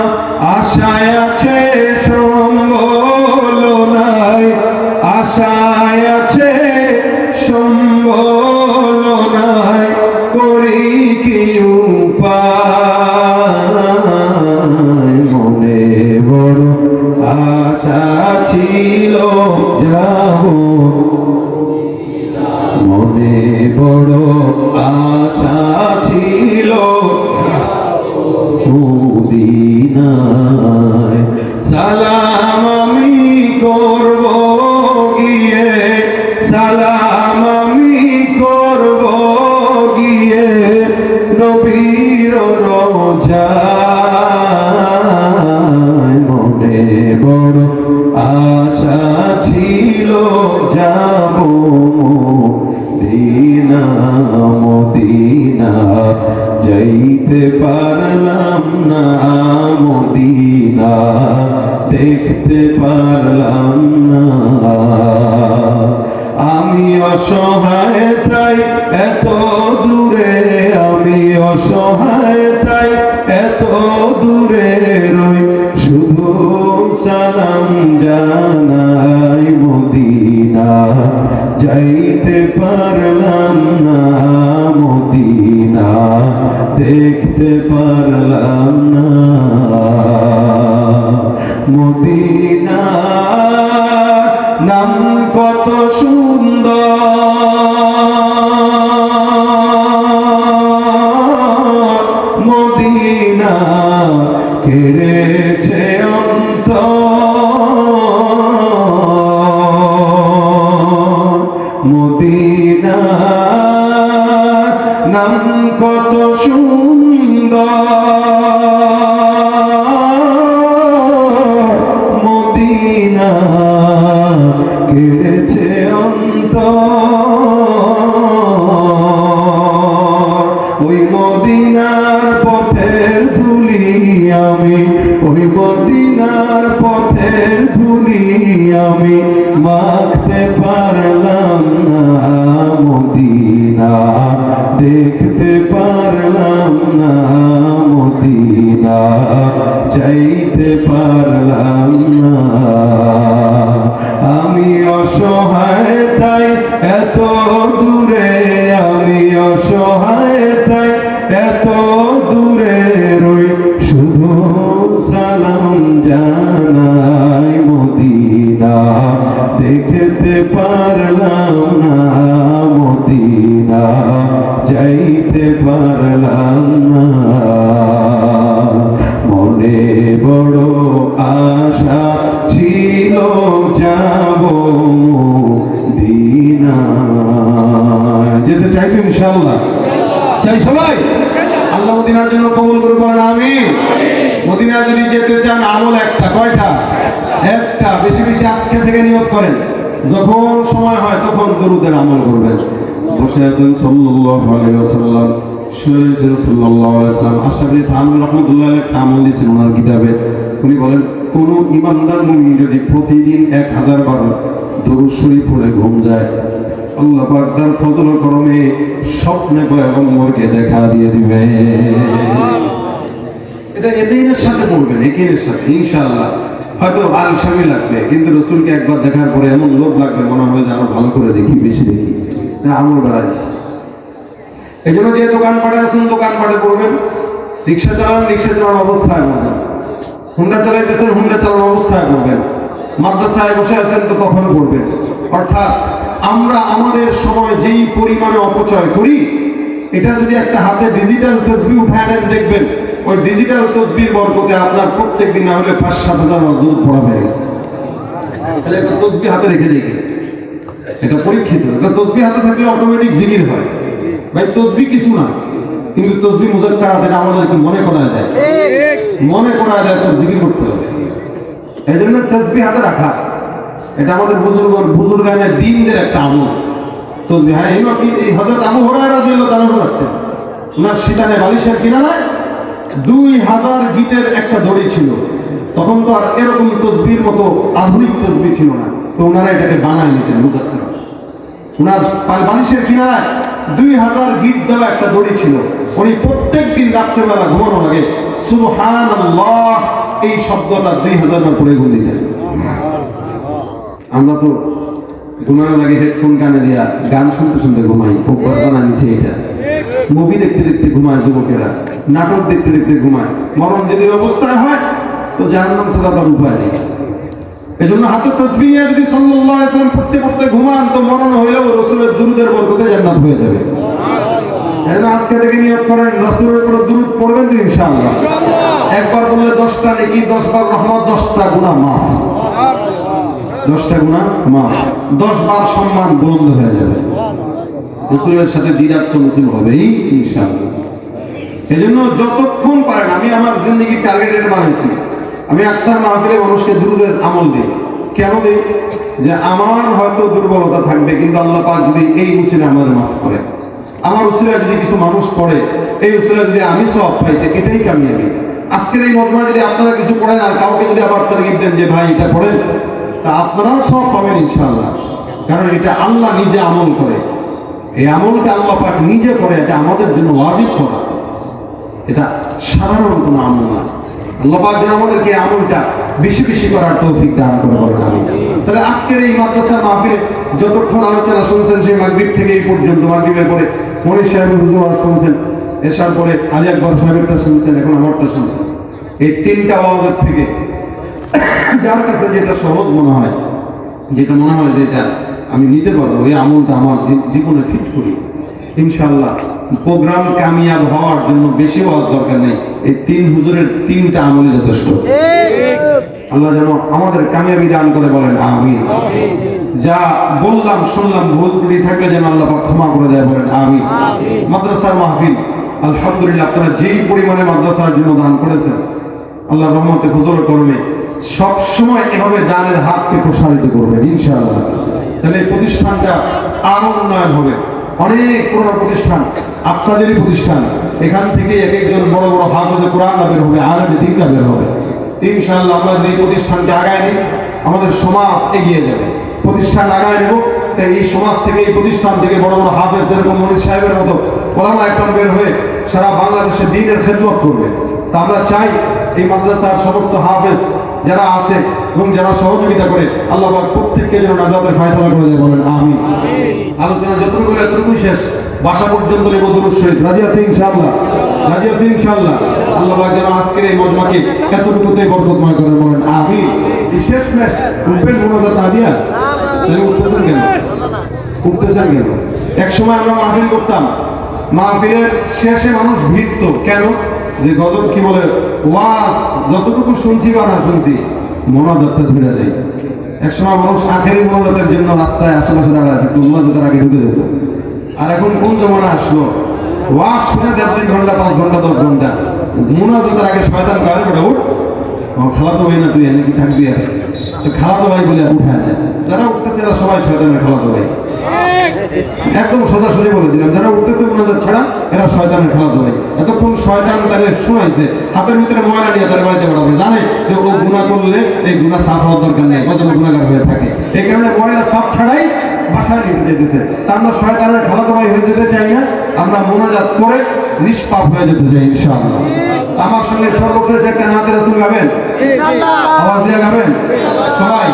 আশায় আছে সম্বল নাই, আশায় আছে সম্বল নাই, করি কি উপায়। মনে বড় আশা ছিল যাব, মনে বড় আশা ছিল মদিনায়। সালাম আমি করব গিয়ে, সালাম আমি করব গিয়ে নবীর রওজায়। মনে বড় আশা ছিল যাব মদিনা, মদিনা যাইতে পারলাম না, মদিনা দেখতে পারলাম না। আমি অসহায় তাই এত দূরে, আমি অসহায় তাই এত দূরে রই, শুধু সালাম জানাই মদিনা যাইতে পারলাম না, মদিনা দেখতে পারলাম না। মদিনা নাম কত সুন্দর, মদিনা কেড়েছে অন্তর। মদিনা নাম কত সুন্দর, মদিনা কেড়েছে অন্তর। ওই মদিনার পথের ধুলি আমি, ওই মদিনার পথের ধুলি আমি মাখতে পারলাম না, মদিনা দেখতে পারলাম না, মদিনা চাইতে পারলাম না। আমি অসহায় তাই এত দূরে, আমি অসহায় তাই এত দূরে রই, শুধু সালাম জানাই মদিনা দেখতে পারলাম না, মদিনা যাইতে পারলাম না। মনে বড় আশা ছিল যাব মদিনা। যেতে চাই তো ইনশাআল্লাহ? চাই সবাই? আল্লাহ মদিনার জন্য কবুল করে বলেন আমিন। মদিনা যদি যেতে চান আমল একটা, কয়টা? একটা। বেশি বেশি আজকে থেকে নিয়ত করেন, যখন সময় হয় তখন দরুদের আমল করবেন। বসে আছেন সাল্লাল্লাহু আলাইহি ওয়াসাল্লাম, শুয়ে আছেন সাল্লাল্লাহু আলাইহি ওয়াসাল্লাম। আশরাফি থানভী রাহমাতুল্লাহ আলাইহি আমল দিয়েছেন ওনার কিতাবে। উনি বলেন কোন ইমানদার মুমিন যদি প্রতিদিন 1000 বার দরুদ শরীফ পড়ে ঘুম যায়, আল্লাহ পাক তার ফজল করমে স্বপ্নে পয়গম্বরকে দেখা দিয়ে দিবে। এটা এতেইনের সাথে পড়বেন, একের সাথে ইনশাআল্লাহ। হয়তো আলসামি লাগবে, কিন্তু রসুলকে একবার দেখার পরে এমন লোভ লাগবে, মনে হয় যে আরো ভালো করে দেখি, বেশি দেখি। আমল বাড়াইছে। এই জন্য যে দোকানপাটে আছেন দোকানপাটে পড়বেন, রিক্সা চালানো অবস্থায় পড়বেন, হুন্ডা চালাইতেছেন হুন্ডা চালানো অবস্থায় পড়বেন, মাদ্রাসায় বসে আছেন তো তখন পড়বেন। অর্থাৎ আমরা আমাদের সময় যেই পরিমাণে অপচয় করি, এটা যদি একটা হাতে ডিজিটাল তসবিহ উঠায় নেন দেখবেন ওই ডিজিটাল তসবির বরকতে আপনার প্রত্যেক দিন না হলে 5-7 হাজার দূর পড়া হয়ে গেছে। তাহলে একটা তসবিহ হাতে রেখে দেখি, এটা পরীক্ষিত। একটা তসবিহ হাতে থাকলে অটোমেটিক জিকির হয়। ভাই তসবিহ কিছু না, কিন্তু তসবিহ মুজাক্কারাত এটা আমাদেরকে মনে করায় দেয় তোর জিকির করতে হবে। এই জন্য তসবিহ হাতে রাখা এটা আমাদের বুজুর্গানের দ্বীনদের একটা আমল। তসবিহ, হ্যাঁ, এই হযরত আবু হুরায়রা রাদিয়াল্লাহু তাআলা রাখতেন। ওনার শীতানে বালিশের কিনারায় 2000 গিটের একটা দড়ি ছিল। তখন তো আর এরকম তসবির মতো আধুনিক তসবিহ ছিল না, তো ওনারা এটাকে বানায় নিতেন মুজাক্কারাত। ওনার বালিশের কিনারায় 2000 গিট দেওয়া একটা দড়ি ছিল। উনি প্রত্যেক দিন রাত্রেবেলা ঘুমানোর আগে সুবহানাল্লাহ এই শব্দটা 2000 বার পড়ে ঘুম দিতেন। আমরা তো ঘুমানোর আগে হেডফোন কানে দিয়া গান শুনতে ঘুমাই, অভ্যাস বানা নিছে এটা। মুভি দেখতে ঘুমায় যুবকেরা, নাটক দেখতে ঘুমায়। মরণ যদি অবস্থায় হয় তো জাহান্নাম ছাড়া তার উপায় নেই। এজন্য হাতে তাসবিহ নিয়ে যদি সাল্লাল্লাহু আলাইহি ওয়াসাল্লাম পড়তে ঘুমান তো মরণ হইলেও রাসূলের দুরূদের বরকতে জান্নাত হয়ে যাবে। এজন্য আজকে থেকে নিয়ত করেন রাসূলের উপর দুরূদ পড়বেন তো ইনশাআল্লাহ। একবার বললে 10টা নেকি, 10 বার রহমত, 10টা গুনাহ মাফ। 10টা গুনাহ মাফ, 10 বার সম্মান বুলন্দ হয়ে যাবে। রাসূলের সাথে দিদার তো নসিব হবেই ইনশাআল্লাহ। এজন্য যতক্ষণ পারেন, আমি আমার জিন্দেগির টার্গেট বানাইছি, আমি আকসার মাহফিলে মানুষকে দুরূদের আমল দিই। কেন দিই? যে আমার হয়তো দুর্বলতা থাকবে, কিন্তু আল্লাহ পাক যদি এই উসিলা আমাদের মাফ করে, আমার উসিলা যদি কিছু মানুষ পড়ে, এই উসিলা যদি আমি সওয়াব পাইতে, এটাই কামিয়াবি। আজকের এই মজমা যদি আপনারা কিছু পড়েন আর কাউকে যদি আবার তারগিব দেন যে ভাই এটা পড়েন, তা আপনারাও সওয়াব পাবেন ইনশাআল্লাহ। কারণ এটা আল্লাহ নিজে আমল করে, এই আমলটা আল্লাহ পাক নিজে করে, এটা আমাদের জন্য ওয়াজিব করা, এটা সাধারণ কোনো আমল না। আল্লাহ পাক যেন আমাদেরকে আমলটা বেশি করার তৌফিক দান করে বলেন আমিন। তাহলে আজকের এই মাদ্রাসার মাহফিলে যতক্ষণ আলোচনা শুনছেন, সেই মাগরিব থেকে এই পর্যন্ত, মাগরিবের পরে মনির সাহেবের হুজুর ওয়াজ শুনছেন, এশার পরে আলী আকবর সাহেবেরটা শুনছেন, এখন আমারটা শুনছেন। এই 3টা ওয়াজের থেকে যার কাছে যেটা সহজ মনে হয়, যেটা মনে হয় যে এটা আমি নিতে পারবো, এই আমলটা আমার জীবনে ফিট করি, ইনশাআল্লাহ প্রোগ্রাম কামিয়াব হওয়ার জন্য বেশি ওয়াজ দরকার নেই। এই 3 হুজুরের 3টা আমলই যথেষ্ট। আল্লাহ যেন আমাদের কামিয়াবি দান করে বলেন আমিন। যা বললাম শুনলাম ভুল ত্রুটি থাকলে যেন আল্লাহ পাক ক্ষমা করে দেয় বলেন আমিন। মাদ্রাসার মাহফিল আলহামদুলিল্লাহ আপনারা যেই পরিমাণে মাদ্রাসার জন্য দান করেছেন, আল্লাহর রহমতে ফজল করমে সব সময় এভাবে দানের হাতকে প্রসারিত করবেন ইনশাআল্লাহ। তাহলে এই প্রতিষ্ঠানটা আরো উন্নয়ন হবে। অনেক পুরনো প্রতিষ্ঠান, আপনাদেরই প্রতিষ্ঠান, এখান থেকে এক একজন বড় বড় হাফেজে কোরআন বের হবে, আলেমে দ্বীন বের হবে ইনশাআল্লাহ। আমরা যদি এই প্রতিষ্ঠানকে আগায় নিই, আমাদের সমাজ এগিয়ে যাবে। প্রতিষ্ঠান আগায় নেব, তাই এই সমাজ থেকে, এই প্রতিষ্ঠান থেকে বড় বড় হাফেজ যেরকম মনির সাহেবের মতো ওলামা একরাম বের হয়ে সারা বাংলাদেশে দ্বীনের খেদমত করবে। তা আমরা চাই এই মাদ্রাসার সমস্ত হাফেজ যারা আছে এবং যারা সহযোগিতা করে, আল্লাহ পাক প্রত্যেককে যেন নাজাতের ফয়সালা করে দেয় বলেন আমিন। আলোচনা যতটুকু এতটুকুই শেষ, বাসা পর্যন্ত নেব দুরূদ শরীফ। রাজি আছি ইনশাআল্লাহ? রাজি আছি ইনশাআল্লাহ? আল্লাহ পাক যেন আজকের এই মজমাকে এতটুকুতেই বরকতময় করেন বলেন আমিন। এই শেষ ম্যাচ উঠবেন মোনাজাত না দিয়া? উঠতেছেন কেন? এক সময় আমরা মাহফিল করতাম, মাহফিলের শেষে মানুষ ভিড়ত কেন? যে গজব কি বলে, ওয়াজ যতটুকু শুনছি বা না শুনছি, মোনাজাতটা ধরে যায়। এক সময় মানুষ আখেরি মোনাজাতের জন্য রাস্তায় আশেপাশে দাঁড়ায় থাকতো, মোনাজাতের আগে ঢুকে যেত। আর এখন কোন জমানা আসলো, ওয়াজ শুনে 1.5 ঘন্টা 5 ঘন্টা 10 ঘন্টা, মোনাজাতের আগে শয়তান কারে বেটা উঠ, খালাতো ভাই না তুই এনে কি থাকবি? আর তো খালাতো ভাই বলে উঠায় দেয়। যারা উঠতেছে এরা সবাই শয়তানের খালাতো ভাই, একদম সোজাসুজি বলে দিলাম। যারা উঠতেছে মোনাজাত ছাড়া এরা শয়তানের খালাতো ভাই। এতক্ষণ শয়তান তাদের শোনাইছে, হাতের ভিতরে ময়লা নিয়ে তার বাড়িতে বেড়াবে, জানে যে ও গুনাহ করলে এই গুনাহ সাফ হওয়ার দরকার নেই, কত গুনাহগার হয়ে থাকে। এই কারণে ময়লা সাফ ছাড়াই বাসায় নিতে যেতেছে। তা আমরা শয়তানের খালাতো ভাই হয়ে যেতে চাই না, আমরা মোনাজাত করে নিষ্পাপ হয়ে যেতে চাই ইনশাআল্লাহ। আমার সঙ্গে সর্বশেষ একটা নাতে রাসূল গাবেন, আওয়াজ দিয়ে গাবেন সবাই।